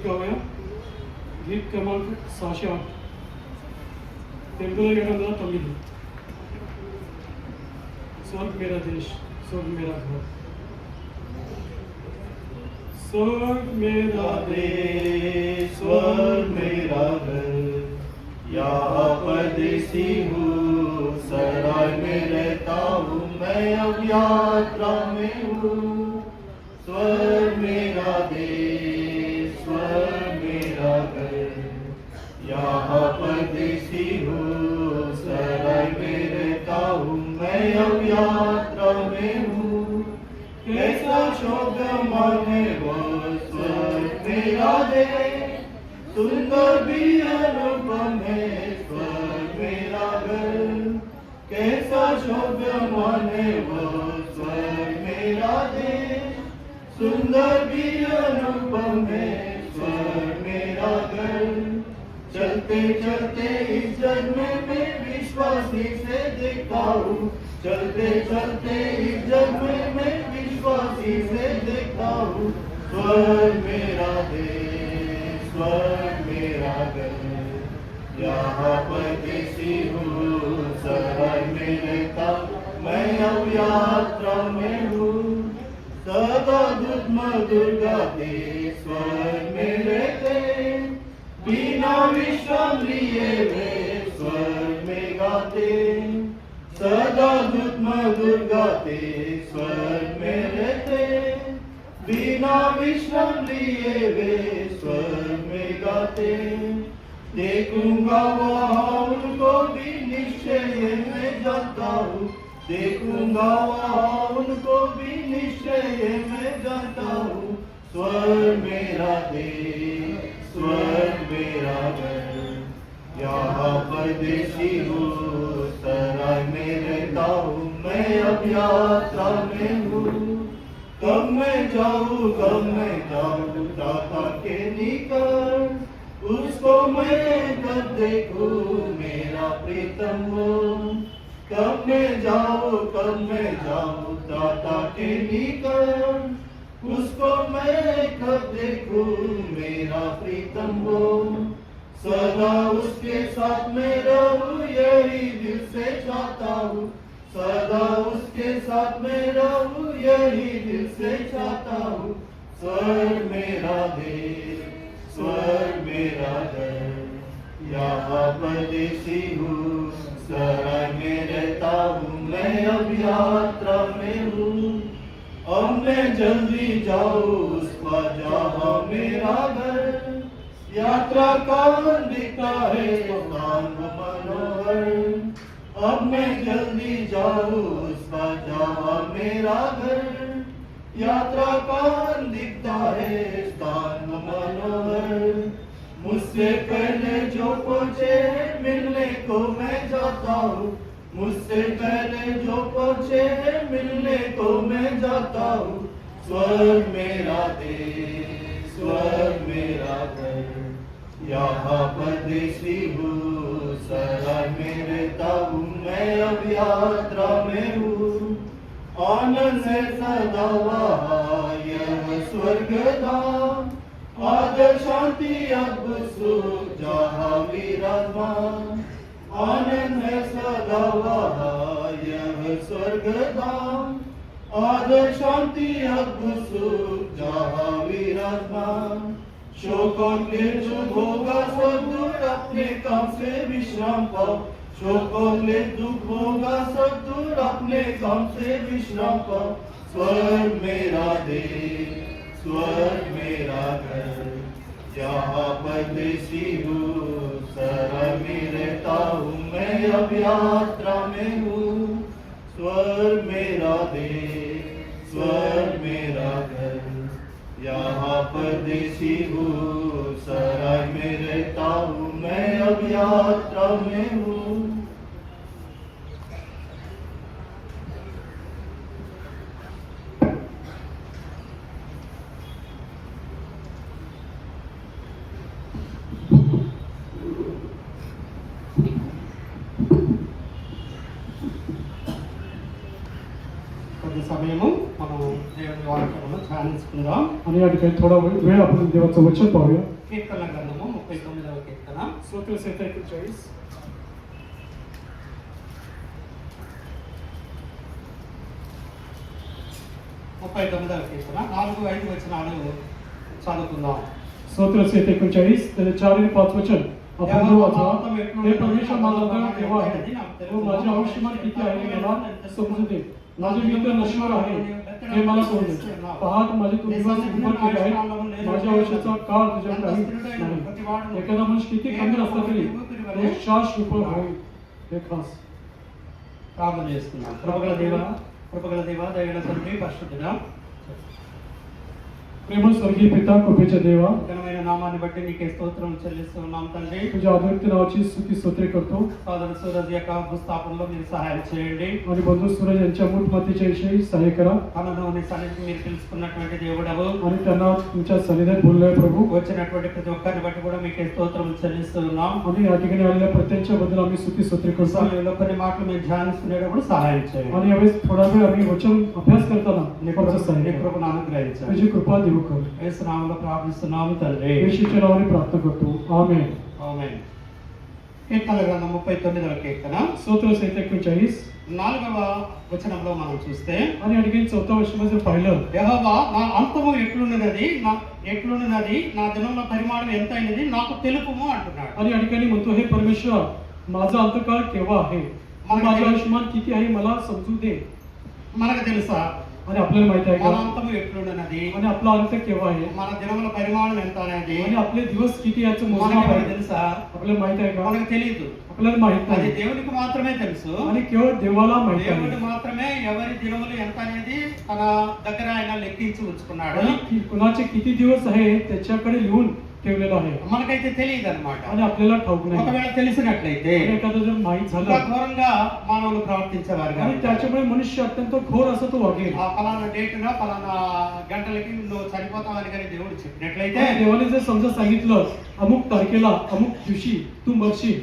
गीत गाऊया. गीत क्रमांक 608, तेलुगुలో 709. स्वर्ग मेरा देश, स्वर्ग मेरा घर. स्वर्ग मेरा देश, स्वर्ग मेरा घर, यहाँ परदेसी हूँ, सराय में रहता हूँ, मैं अब यात्रा में हूँ. स्वर्ग मेरा देश, स्वर्ग मेरा घर, यहाँ परदेसी हूँ, सराय में रहता हूँ, मैं अब यात्रा में हूँ. कैसा शोक माने वो स्वर्ग मेरा देश, सुंदर भी अनुपम है स्वर्ग मेरा घर. कैसा शोक माने वो स्वर्ग मेरा देश, सुंदर भी अनुपम है स्वर्ग मेरा घर. चलते चलते इस जग में मैं विश्वासी से देखता हूँ, चलते चलते इस जग में मैं विश्वासी से देखता हूँ. स्वर्ग मेरा देश, स्वर्ग मेरा घर, यहाँ परदेसी हूँ, सराय में रहता मैं अब यात्रा में हूँ. सदा दूध मधुर गाते स्वर्ग में रहते, बिना विश्राम लिए वे स्वर्ग में गाते. सदा दूध मधुर गाते स्वर्ग में रहते, बिना विश्राम लिए वे स्वर्ग में गाते. देखूंगा वहाँ उनको भी निश्चय में जानता हूँ, देखूंगा वहाँ उनको भी निश्चय में जानता हूँ. स्वर्ग मेरा देश, स्वर्ग मेरा घर, यहाँ परदेसी हूँ, सराय में रहता हूँ, मैं अब यात्रा में हूँ. कब मैं जाऊँ दाता के निकट, उसको मैं कब देखूँ मेरा प्रीतम हो. कब मैं जाऊँ दाता के निकट, उसको मैं कब देखूँ मेरा प्रीतम हो. सदा उसके साथ में रहूँ यही दिल से चाहता हूँ, सदा उसके साथ में रहूँ यही दिल से चाहता हूँ. स्वर्ग मेरा देश, स्वर्ग मेरा घर, यहाँ परदेसी हूँ, सराय में रहता हूँ, मैं अब यात्रा में हूँ. अब मैं जल्दी जाऊँ उस पर जहाँ मेरा घर, यात्रा का दिखता है स्थान मनोहर. अब मैं जल्दी जाऊँ उस पर जहाँ मेरा घर, यात्रा का दिखता है स्थान मनोहर. मुझसे पहले जो पहुँचे मिलने को मैं जाता हूँ, मुझसे पहले जो पहुँचे मिलने को मैं जाता हूँ. स्वर्ग मेरा देश, स्वर्ग मेरा घर, यहाँ परदेसी हूँ, सराय में रहता हूँ, मैं अब यात्रा में हूँ. आनंद है सदा वहाँ यह स्वर्ग धाम, आदर शांति अब सुख जहाँ विराजमान. आनंद है सदा वहाँ यह स्वर्ग धाम, आदर शांति अब सुख जहाँ विराजमान. शोक और क्लेश दुख होगा सब दूर, अपने काम से विश्राम पाओ. शोक और क्लेश दुख होगा सब दूर, अपने काम से विश्राम पाओ. स्वर्ग मेरा देश, स्वर्ग मेरा घर, यहाँ परदेसी हूँ, सराय में रहता हूँ, मैं अब यात्रा में हूँ. स्वर्ग मेरा देश, स्वर्ग मेरा घर, यहाँ परदेसी हूँ, सराय में रहता हूँ, मैं अब यात्रा में हूँ. కొద్ది సమయము మనం దేవుని వాక్యమును ధ్యానించుకుందాం. आणि या ठिकाणी थोडा वेळ आपण देवाचं वचन पाहूया. కీర్తనల గ్రంథము 39వ కీర్తన. स्तोत्र संहिता 41. 39వ కీర్తన 4-5 వచనాలు చదువుకుందాం. स्तोत्र संहिता 41 त्याचे 4 आणि 5 वचन आपण जो वाचा. हे परमेश्वर माझा देव केव्हा आहे, तो माझे आयुष्यमान किती आहे हे मला समजू दे. माझे मित्र नश्वर आहे हे मला कळू दे. पहा माझे तू दिवस उभं केले आहेत, माझ्या आयुष्याचा काळ तुझ्याकडे नाही. एखादा मनुष्य किती कमी असला तरी तो शाश्वत होईल. हे खास ప్రార్థన చేస్తున్నాం. కృపగల దేవ దయగల తండ్రి పరిశుద్ధుడా, प्रेमळ स्वर्गीय पिता कृपेच्या देवा, ఘనమైన నామాన్ని బట్టి నీకే స్తోత్రం చెల్లిస్తున్నాం తండ్రి. तुझ्या अद्वितीय नावाची स्तुती स्तोत्रे करतो. సోదరు సూరజ్ యొక్క భూస్థాపనలో మీరు సహాయం చేయండి. आणि बंधू सूरज यांच्या मूठमतीच्या विषयी सहाय्य करा. తనను నీ సన్నిధిని మీరు తెలుసుకున్నటువంటి దేవుడవు. आणि त्यांना तुमच्या सन्निधानात बोललोय प्रभू. వచ్చినటువంటి ప్రతి ఒక్కరిని బట్టి కూడా మీకే స్తోత్రం చెల్లిస్తున్నాం. आणि या ठिकाणी आलेल्या प्रत्येकाच्या बद्दल आम्ही स्तुती स्तोत्रे करतो. సమయంలో కొన్ని మాటలు మేము ధ్యానిస్తున్నప్పుడు సహాయం చేయండి. आणि यावेळेस थोडा वेळ आम्ही वचन अभ्यास करताना నీ आमचं सहाय्य कर. కృపను అనుగ్రహించండి. तुझी कृपा देऊ कर. యేసు నామములో ప్రార్థిస్తున్నాం తండ్రి. येशूच्या नावाने प्रार्थना करतो. आमेन. ఆమేన్. కీర్తనల గ్రంథం 39వ కీర్తన स्तोत्र संहिता 41 4వ వచనంలో మనం చూస్తే, आणि या ठिकाणी 4th वचन जर पाहिलं, యెహోవా నా అంతము ఎట్లున్నది నా దినముల పరిమాణం ఎంత అయినది నాకు తెలుపుము అంటున్నాడు. आणि या ठिकाणी म्हणतो हे परमेश्वर माझा अंतकाळ केव्हा आहे, माझे आयुष्यमान किती आहे मला समजू दे. మనకు తెలుసా आणि आपल्याला माहिती आहे మన का, అంతము ఎట్లున్నది, आणि आपला अंत केव्हा आहे, మన దినముల పరిమాణం ఎంత అనేది आणि आपले दिवस किती याचं మనకు मोजमाप ఎవరికి आहे తెలుసా? आपल्याला माहित आहे का, మనకు తెలియదు. आपल्याला माहित అది नाही. దేవునికి మాత్రమే తెలుసు. आणि केवळ देवाला माहित దేవుడు आहे. మాత్రమే ఎవరి దినములు ఎంత అనేది తన దగ్గర ఆయన లెక్కించి ఉంచుకున్నాడు. आणि कुणाचे किती दिवस आहे त्याच्याकडे लिहून ठेवलेलं आहे. మనకైతే తెలియదు అనమాట. आणि आपल्याला ठाऊक नाही. ఒకవేళ తెలిసినట్లయితే आणि एखादं जर माहित ఇంకా झालं ఘోరంగా మానవులు ప్రవర్తించేవారు आणि కాదు. त्याच्यामुळे मनुष्य अत्यंत घोर असं तो वागेल. ఆ ఫలానా డేటున ఫలానా గంటలకి నువ్వు చనిపోతావని కానీ దేవుడు చెప్పినట్లయితే आणि देवाने जर समजा सांगितलं अमुक तारखेला अमुक दिवशी तू मरशील,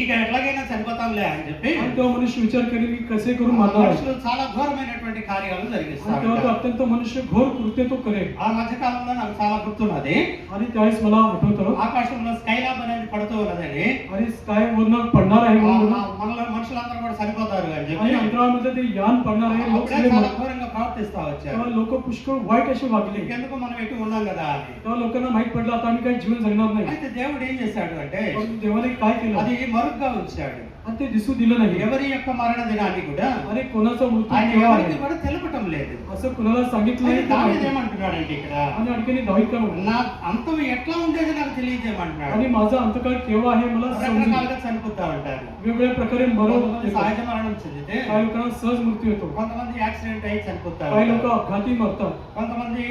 ఇక ఎట్లాగైనా చనిపోతాంలే అని చెప్పి आणि तेव्हा मनुष्य विचार करेल मी कसे करून मारणार आहे. మనుషులు చాలా ఘోరమైనటువంటి కార్యాలు आणि జరిగిస్తారు. तेव्हा तो अत्यंत मनुष्य घोर कृत्य तो करेल. ఆ మధ్య కాలంలో నాకు చాలా గుర్తున్నది. आणि त्यावेळेस मला आठवतं ఆకాశంలో స్కైలాబ్ అనేది పడుతూ ఉన్నదని, आणि स्काय वरनं पडणार आहे म्हणून మనలో మనుషులందరూ కూడా చనిపోతారు అని చెప్పి आणि अंतराळामध्ये ते यान पडणार आहे, लोक అప్పుడే सगळे చాలా मरतील. ఘోరంగా ప్రవర్తిస్తా వచ్చారు. तेव्हा लोक पुष्कळ वाईट असे वागले. ఎందుకు మనం ఎటు ఉన్నాం కదా అని. तेव्हा लोकांना माहित पडलं आता आम्ही काही जीवन जगणार नाही. అయితే దేవుడు ఏం చేశాడు అంటే पण देवाने काय केलं అది మరుగ్గా ఉంచాడు. आणि ते दिसू दिलं नाही. ఎవరి యొక్క మరణ దినాన్ని కూడా आणि कोणाचा मृत्यू ఆయన केव्हा ఎవరికి आहे కూడా తెలపటం లేదు. असं कुणाला सांगितलं नाही. దావీదు ఏమంటున్నాడంటే ఇక్కడ, आणि आणखीन दावीद काय म्हणतो, నా అంతం ఎట్లా ఉండేది నాకు తెలియజేయమంటున్నాడు. आणि माझा अंतकाळ केव्हा आहे मला समजू दे. రకరకాలుగా చనిపోతా ఉంటారు. वेगवेगळ्या प्रकारे मरण కొంతమంది येतं. సహజ మరణం చెందితే, काही लोकांना सहज मृत्यू येतो, కొంతమంది యాక్సిడెంట్ అయి చనిపోతారు, काही लोक अपघाती मरतात, కొంతమంది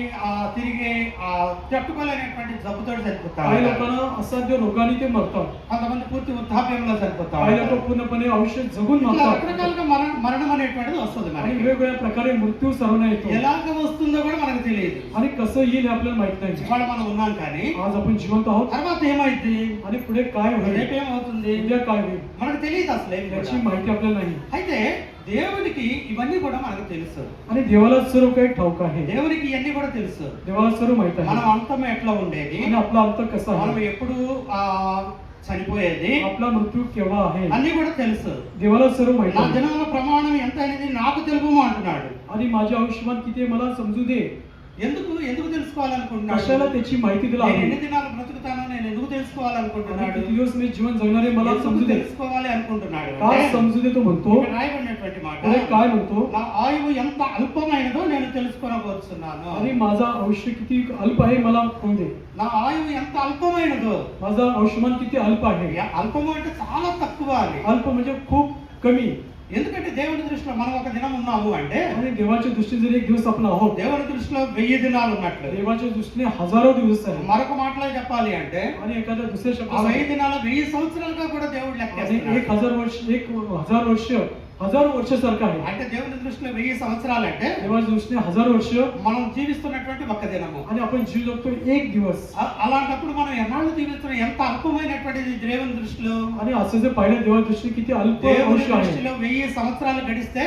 తిరిగి తట్టుకోలేనటువంటి జబ్బుతో చనిపోతారు, काही लोकांना असाध्य रोगाने ते मरतात, కొంతమంది పూర్తి వృద్ధాప్యంలో చనిపోతారు. काही लोक पूर्णपणे आयुष्य जगून ఇట్లా मरतात. రకరకాలుగా మరణం అనేటువంటిది వస్తుంది आणि మనకి. वेगवेगळ्या प्रकारे मृत्यू सर्वांना येतो. ఎలాగ వస్తుందో కూడా మనకు తెలియదు. आणि कसं येईल हे आपल्याला माहित नाही. ఇవాళ మనం ఉన్నాం కానీ आज आपण जिवंत आहोत, తర్వాత ఏమైంది, आणि पुढे काय होईल, రేపేమవుతుంది उद्या काय होईल మనకు తెలియదు అసలు ఏం याची కూడా. माहिती आपल्याला नाही. అయితే దేవునికి ఇవన్నీ కూడా మనకు తెలుసు. आणि देवाला सर्व काही ठाऊक आहे. దేవునికి ఇవన్నీ కూడా తెలుసు. देवाला सर्व माहित మనం आहे. అంతం ఎట్లా ఉండేది, आणि आपला अंत कसा మనం आहे, ఎప్పుడు చనిపోయేది, आपला मृत्यू केव्हा आहे, అన్ని కూడా తెలుసు. देवाला सर्व माहित నా आहे. దినముల ప్రమాణం ఎంత అనేది నాకు తెలుపుము అంటున్నాడు. आणि माझे आयुष्यमान किती आहे मला समजू दे. ఎందుకు తెలుసుకోవాలనుకుంటున్నాడు? कशाला त्याची माहिती दिला నేను आहे. ఎన్ని దినాలు బ్రతుకుతానో నేను ఎందుకు आणि తెలుసుకోవాలనుకుంటున్నాడు? किती दिवस मी जीवन जगणार आहे मला ఎందుకు समजू दे. తెలుసుకోవాలి అనుకుంటున్నాడు? काय समजू दे तो म्हणतो. ఇక్కడ రాయబడినటువంటి మాట, पुढे काय म्हणतो, నా ఆయువు ఎంత అల్పమైనదో నేను తెలుసుకోనబోతున్నాను. आणि माझा आयुष्य किती अल्प आहे मला कळू दे. నా ఆయువు ఎంత అల్పమైనదో. माझा आयुष्यमान किती अल्प आहे. అల్పము అంటే చాలా తక్కువ అని. अल्प म्हणजे खूप कमी. ఎందుకంటే దేవుని దృష్టిలో మనం ఒక దినం ఉన్నాము అంటే, आणि देवाच्या दृष्टीने जर एक दिवस आपण आहोत, దేవుని దృష్టిలో 1000 దినాలు ఉన్నట్లు. देवाच्या दृष्टीने हजारो दिवस आहे. మరొక మాటలో చెప్పాలి అంటే, आणि एखाद्या दुसऱ्या ఆ शब्दात 1000 దినాలు 1000 సంవత్సరాలుగా కూడా దేవుడు आणि లెక్కేస్తున్నాడు. 1000 वर्ष 1000 वर्ष हजारो वर्षासारखं आहे. అంటే దేవుని దృష్టిలో 1000 సంవత్సరాలు అంటే देवाच्या दृष्टीने 1000 वर्ष, మనం జీవిస్తున్నటువంటి ఒక దినము. आणि आपण जीव जगतो एक दिवस. అలాంటప్పుడు మనం ఎన్నాళ్ళు జీవిస్తున్నాం, ఎంత అల్పమైనటువంటిది దేవుని దృష్టిలో. आणि असं जर पाहिलं देवाच्या दृष्टीने किती अल्प దేవుని आयुष्य आहे. దృష్టిలో 1000 సంవత్సరాలు గడిస్తే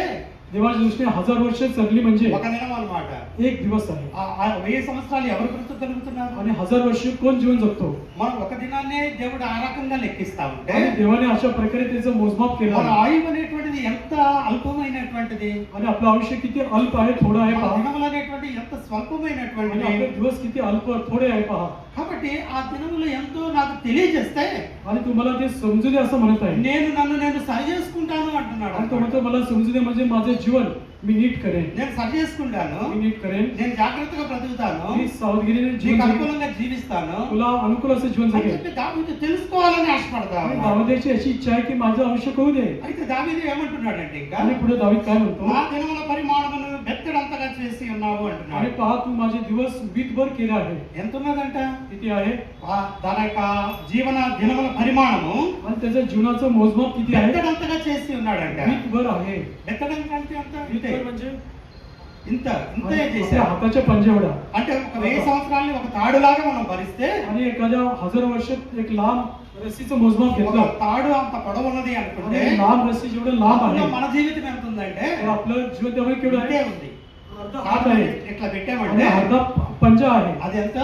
देवाच्या दृष्टीने 1000 वर्ष जगली म्हणजे ఒక దినం అన్నమాట. एक दिवस आहे. ఆ 1000 సంవత్సరాలు ఎవరు బ్రతకగలుగుతున్నారు? आणि 1000 वर्ष कोण जीवन जगतो? మనం ఒక దినాన్నే దేవుడు ఆ రకంగా లెక్కిస్తా ఉంటే आणि देवाने अशा प्रकारे त्याचं मोजमाप केलं మన आहे. ఆయువు అనేటువంటిది ఎంత అల్పమైనటువంటిది, आणि आपलं आयुष्य किती अल्प आहे, थोडं आहे మన पहा. దినములు అనేటువంటిది ఎంత आणि స్వల్పమైనటువంటిది. आपले दिवस किती अल्प थोडे आहे पहा. కాబట్టి ఆ దినములు ఎంతో నాకు తెలియజేస్తే आणि तुम्हाला ते समजू दे असं म्हणत आहे. నన్ను సరి చేసుకుంటాను అంటున్నాడు. आणि तो म्हणतो मला समजू दे म्हणजे माझं जीवन मी नीट करेन, నేను సరి చేసుకుంటాను, मी नीट करेन, నేను జాగ్రత్తగా బ్రతుకుతాను, मी सावधगिरीने నీకు जीवन जगेन, అనుకూలంగా జీవిస్తాను तुला अनुकूल असं जीवन అని जगेन. చెప్పి దావీదు తెలుసుకోవాలని ఆశపడతా आणि ఉన్నాడు. दाविदाची अशी इच्छा आहे की माझं आयुष्य कळू दे. అయితే దావీదు ఏమంటున్నాడంటే ఇంకా आणि पुढे दावीद काय म्हणतो? నా దినముల పరిమాణమును బెత్తడంతగా చేసి ఉన్నావు आणि అంటున్నాడు. पहा तू माझे दिवस वीतभर केले आहे. ఎంత ఉన్నదంట? किती आहे? తన యొక్క జీవన దినముల పరిమాణము आणि त्याच्या जीवनाचं मोजमाप किती आहे? బెత్తడంతగా చేసి ఉన్నాడంట. वीतभर आहे. బెత్తడం అంటే అంత ఇంతే. वीतभर म्हणजे ఇంతే आपल्या చేశాడు. हाताच्या पंजेवढा. అంటే ఒక 1000 సంవత్సరాలని ఒక తాడులాగా మనం భరిస్తే आणि एखाद्या 1000 वर्षात एक लांब रस्सीचं मोजमाप ఒక घेतलं తాడు అంత పొడవు ఉన్నది అనుకుంటే आणि लांब रस्सी जेवढं लांब అందులో आहे మన జీవితం ఎంత ఉందంటే तर आपलं जीवन तेवढं केवढं ఇంతే आहे? ఉంది. अर्धा हात आहे ఇట్లా आणि పెట్టామంటే अर्धा पंजा आहे. అది ఎంత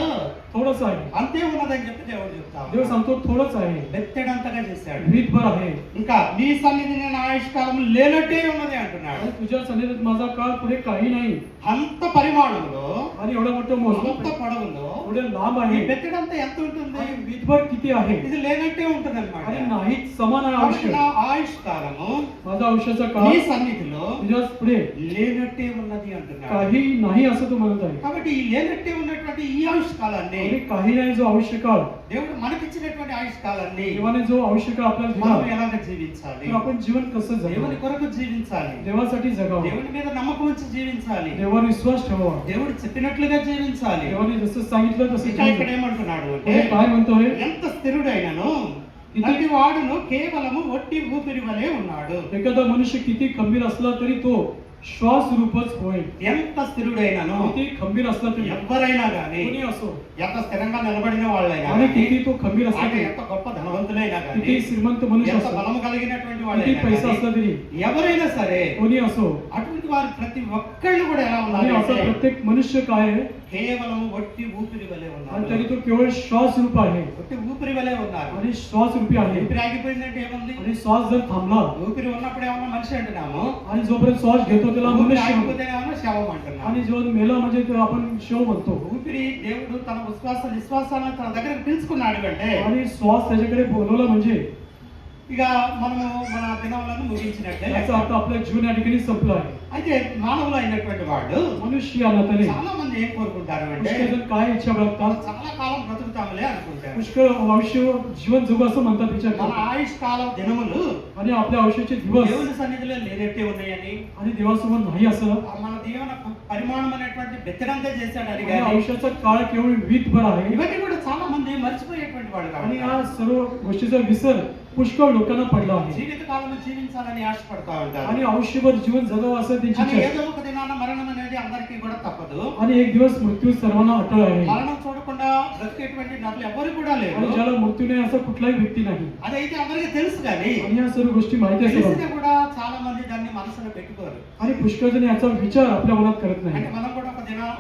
थोडंच आहे. అంతే ఉన్నదని చెప్పి దేవుడు చెప్తాడు. देव सांगतो थोडंच आहे, బెత్తడంతగా చేశాడు. वीतभर आहे. ఇంకా నీ సన్నిధి నేను ఆయుష్కాలం లేనట్టే ఉన్నది అంటున్నాడు. आणि तुझ्या सन्निधानात माझा काळ पुढे काही नाही. అంత పరిమాణంలో आणि एवढं मोठं मोजमाप అంత आहे, పొడవులో एवढं लांब ఈ आहे బెత్తడంత ఎంత ఉంటుంది? आणि वीतभर किती आहे ఇది లేనట్టే ఉంటుంది आणि नाही समान आहे आयुष्य. నా ఆయుష్కాలము माझा आयुष्याचा నీ काळ సన్నిధిలో तुझ्या पुढे లేనట్టే ఉన్నది అంటున్నాడు. काही नाही असं तू म्हणत आहे. కాబట్టి ఈ లేనట్టే ఉన్నటువంటి ఈ ఆయుష్కాలాన్ని आणि काही नाही जो आयुष्य काळ దేవుడు మనకిచ్చినటువంటి ఆయుష్కాలాన్ని देवाने जो आयुष्य काळ आपल्याला మనం दिला ఎలాగ జీవించాలి? तर आपण जीवन कसं దేవుని जगावं, కొరకు జీవించాలి. देवासाठी जगावं, దేవుని మీద నమ్మకం ఉంచి జీవించాలి. देवावर विश्वास ठेवावा, దేవుడు చెప్పినట్లుగా జీవించాలి. देवाने जसं सांगितलं तसं ఇంకా ఇక్కడ जीवन. ఏమంటున్నాడు అంటే पुढे काय म्हणतोय? ఎంత స్థిరుడైనను ప్రతి వాడును కేవలము ఒట్టి ఊపిరి వలె ఉన్నాడు. एखादा मनुष्य किती खंबीर असला तरी तो श्वास रूपच होय. ఎంత స్థిరుడైనను किती खंबीर असला तरी ఎవ్వరైనా గాని कोणी असो ఎంత స్థిరంగా నిలబడిన వాళ్ళైనా आणि గాని, किती तो खंबीर असला అంటే तरी ఎంత గొప్ప ధనవంతులైనా గాని, किती श्रीमंत मनुष्य ఎంత असो, బలము కలిగినటువంటి किती వాళ్ళైనా पैसा గాని, असला तरी ఎవరైనా సరే कोणी असो, అటువంటి వారు ప్రతి ఒక్కళ్ళు కూడా ఎలా आणि ఉన్నారు असा అంటే प्रत्येक मनुष्य काय आहे కేవలము ఒట్టి ఊపిరి వలె आणि ఉన్నారు. तरी तो केवळ श्वास रूप आहे ఒట్టి ఊపిరి వలె ఉన్నారు. आणि श्वास रूपी आहे. ఊపిరి ఆగిపోయిందంటే ఏముంది? आणि श्वास जर थांबला ఊపిరి ఉన్నప్పుడు ఏమన్నా మనిషి అంటున్నాము, आणि जोपर्यंत श्वास घेतो त्याला ఊపిరి मनुष्य म्हणतो. ఆగిపోతే ఏమన్నా శవం అంటున్నాము. आणि जो मेला म्हणजे ते आपण शव म्हणतो. ఊపిరి దేవుడు తన విశ్వాస నిశ్వాసాలను తన దగ్గరకు పిలుచుకున్నాడు అంటే आणि श्वास त्याच्याकडे बोलवला म्हणजे ఇక మనము మన దినములను ముగించినట్టే. याचा अर्थ आपलं जीवन या ठिकाणी संपलं आहे. అయితే మానవులు అయినటువంటి వాడు मनुष्य या नात्याने చాలా మంది ఏం కోరుకుంటారు అంటే पुष्कळ जण काय इच्छा बाळगतात, చాలా కాలం బ్రతుకుతాములే అనుకుంటారు. पुष्कळ आयुष्य जीवन जगू असं म्हणतात विचार మన करतात. ఆయుష్ కాలం దినములు आणि आपल्या आयुष्याचे दिवस దేవుని సన్నిధిలో లేనట్టే ఉన్నాయని, आणि देवासमोर नाही असं మన జీవన పరిమాణం అనేటువంటి బెత్తడంతా చేశాడు అని आणि కానీ आयुष्याचा काळ केवळ वीतभर आहे. ఇవన్నీ కూడా చాలా మంది మర్చిపోయేటువంటి వాళ్ళు आणि కాబట్టి या सर्व गोष्टीचा विसर पुष्कळ लोकांना पडला आहे. జీవిత కాలం జీవించాలని ఆశపడతా ఉంటారు. आणि आयुष्यभर जीवन जगावं असं त्यांची కానీ इच्छा आहे. ఏదో ఒక దినాన మరణం అనేది అందరికీ కూడా తప్పదు. आणि एक दिवस मृत्यू सर्वांना अटळ आहे. మరణం చూడకుండా బ్రతికేటువంటి నరులు ఎవరు కూడా లేరు. आणि ज्याला मृत्यू नाही असा कुठलाही व्यक्ती नाही. అదైతే అందరికీ తెలుసు కానీ आणि या सर्व गोष्टी माहिती తెలిసినా असतात కూడా చాలా మంది దాన్ని మనసులో పెట్టుకోరు. आणि पुष्कळ जण याचा विचार आपल्या मनात करत అంటే नाही. మనం కూడా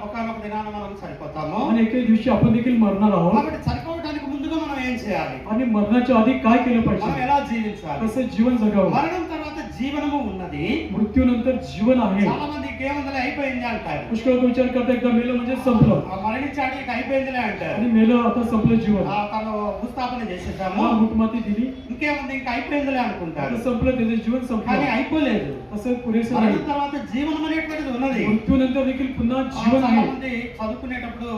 ఒకనొక దినాన మనం చనిపోతాము. आणि एके दिवशी आपण देखील मरणार आहोत. కాబట్టి చనిపోవడానికి ముందుగా మనం ఏం చేయాలి? आणि मरण्याच्या आधी काय केलं మనం पाहिजे, ఎలా జీవించాలి? कसं जीवन जगावं. మరణం తర్వాత జీవనము ఉన్నది. मृत्यूनंतर जीवन आहे. చాలా మంది ఏముందలే అయిపోయింది అంటారు. पुष्कळ लोक विचार करतात एकदा मेलं म्हणजे संपलं, ఆ మరణించాడు ఇక అయిపోయిందిలే అంటారు. आणि मेलं आता संपलं जीवन, తను భూస్థాపన చేసేసాము, मला मुठमाती दिली, ఇంకేముంది ఇంకా అయిపోయిందిలే అనుకుంటారు. आता संपलं, त्याचं जीवन కానీ संपलं. అయిపోలేదు. असं पुरेसं మరణం नाही. తర్వాత జీవనం అనేటువంటిది ఉన్నది. मृत्यूनंतर देखील पुन्हा जीवन చాలా आहे. మంది చదువుకునేటప్పుడు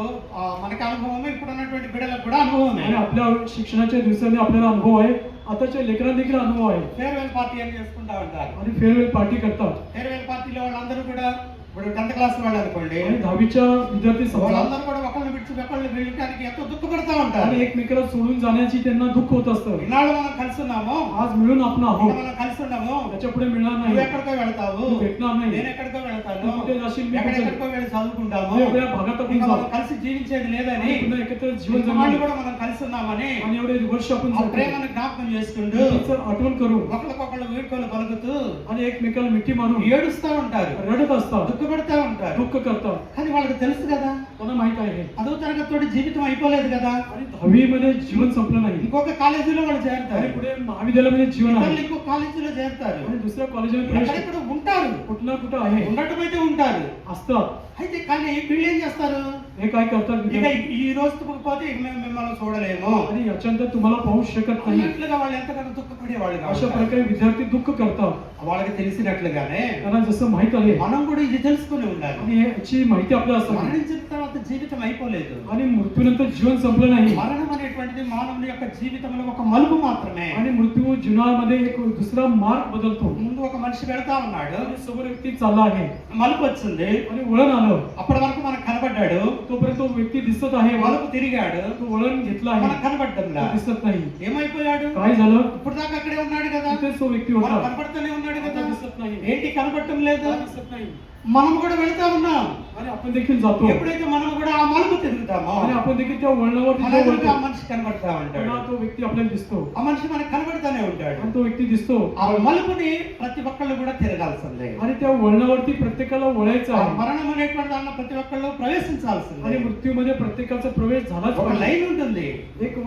మనకి అనుభవమే, ఇప్పుడు ఉన్నటువంటి బిడ్డలకు కూడా అనుభవమే. आणि आपल्या शिक्षणाच्या दिवसांनी आपल्याला अनुभव आहे, आताच्या लेकरांना देखील अनुभव आहे. ఫేర్వెల్ పార్టీ అని చేసుకుంటా ఉంటారు. आणि फेअरवेल पार्टी करतात. ఫేర్వెల్ పార్టీలో వాళ్ళందరూ కూడా ఇప్పుడు 10th క్లాస్ వాళ్ళు అనుకోండి, आणि 10वीच्या विद्यार्थी समजा వాళ్ళందరూ కూడా ఒకరిని విడిచి ఒక్కళ్ళు వెళ్ళటానికి ఎంతో దుఃఖపడతా ఉంటారు. आणि एकमेकाला सोडून जाण्याची त्यांना दुःख होत असतं. ఇన్నాళ్ళు మనం కలిసి ఉన్నాము, आज मिळून आपण ఇంకా आहोत, మనం కలిసి ఉన్నాము, त्याच्या पुढे मिळणार నువ్వు नाही, ఎక్కడికో వెళ్తావు, तू भेटणार నేను नाही, ఎక్కడికో వెళ్తాను, तू कुठे जाशील, मी कुठे ఎక్కడెక్కడికో వెళ్ళి చదువుకుంటాము, वेगवेगळ्या भागात आपण ఇంకా जाऊ, మనం కలిసి జీవించేది లేదని, आणि पुन्हा एकत्र जीवन వాళ్ళు जगणार కూడా మనం కలిసి ఉన్నామని आणि एवढे वर्ष आपण ఆ जगतो. ప్రేమను జ్ఞాపకం చేసుకుంటూ तिचं आठवण करू ఒకరికొకళ్ళు వీడ్కోలు పలుకుతూ आणि एकमेकाला मिठी मारून ఏడుస్తా ఉంటారు, रडत असतात, దుఃఖపడతా ఉంటారు. दुःख करतात. కానీ వాళ్ళకి తెలుసు కదా, त्यांना माहित आहे పదో తరగతితోటి జీవితం అయిపోలేదు కదా, आणि 10वी मध्ये जीवन संपलं नाही, ఇంకొక కాలేజీలో వాళ్ళు आणि చేరుతారు, पुढे महाविद्यालयामध्ये जीवन ఇతరులు आहे, ఇంకొక కాలేజీలో చేరుతారు, आणि दुसऱ्या कॉलेजमध्ये प्रवेश ఎక్కడెక్కడ ఉంటారు, कुठं ना कुठं आहे ఉండటం అయితే ఉంటారు. असतात. అయితే కానీ వీళ్ళు ఏం చేస్తారు, हे काय करतात ఇక विद्यार्थी? ఈ రోజు పోతే ఇక మేము మిమ్మల్ని చూడలేము आणि याच्यानंतर तुम्हाला पाहू शकत नाही, అన్నట్లుగా వాళ్ళు ఎంతగానో దుఃఖపడేవాళ్ళు अशा కాదు. प्रकारे विद्यार्थी दुःख करतात. వాళ్ళకి తెలిసినట్లుగానే त्यांना जसं माहित आहे మనం కూడా ఇది తెలుసుకుని ఉండాలి. आणि याची माहिती आपल्याला असावी. మరణించిన తర్వాత జీవితం అయిపోలేదు. आणि मृत्यूनंतर जीवन संपलं नाही, మరణం అనేటువంటిది మానవుని యొక్క జీవితంలో ఒక మలుపు మాత్రమే. आणि मृत्यू जीवनामध्ये एक दुसरा मार्ग बदलतो. ముందు ఒక మనిషి వెళ్తా ఉన్నాడు, आणि समोर व्यक्ती चालला आहे మలుపు వచ్చింది, आणि वळण आलं, అప్పటి వరకు మనకు కనబడ్డాడు, तोपर्यंत तो व्यक्ती दिसत आहे, మలుపు తిరిగాడు, तो वळण घेतला आहे, మనకు కనబడ్డంలా, तो दिसत नाही. ఏమైపోయాడు, काय झालं? ఇప్పుడు దాకా అక్కడే ఉన్నాడు కదా, तिथेच तो व्यक्ती మనకు होता, కనబడుతూనే ఉన్నాడు आता కదా, दिसत नाही, ఏంటి కనబడటం లేదు, का दिसत नाही. మనం కూడా వెళ్తా ఉన్నాం. आणि आपण देखील जातो, ఎప్పుడైతే మనం కూడా ఆ మలుపు తిరుగుతామో आणि आपण देखील त्या वळणावर మన तिथे ఎదురుగా ఆ वळतो. మనిషి కనబడతా ఉంటాడు, पुन्हा तो व्यक्ती आपल्याला दिसतो, ఆ మనిషి మనకు కనబడతానే ఉంటాడు. आणि तो व्यक्ती दिसतो, ఆ మలుపుని ప్రతి ఒక్కళ్ళు కూడా తిరగాల్సిందే. आणि त्या వळणावरती प्रत्येकाला वळायचं ఆ आहे, మరణం అనేటువంటి దాంట్లో ప్రతి ఒక్కళ్ళు ప్రవేశించాల్సిందే. आणि मृत्यूमध्ये प्रत्येकाचा प्रवेश झालाच ఒక पाहिजे. లైన్ ఉంటుంది, एक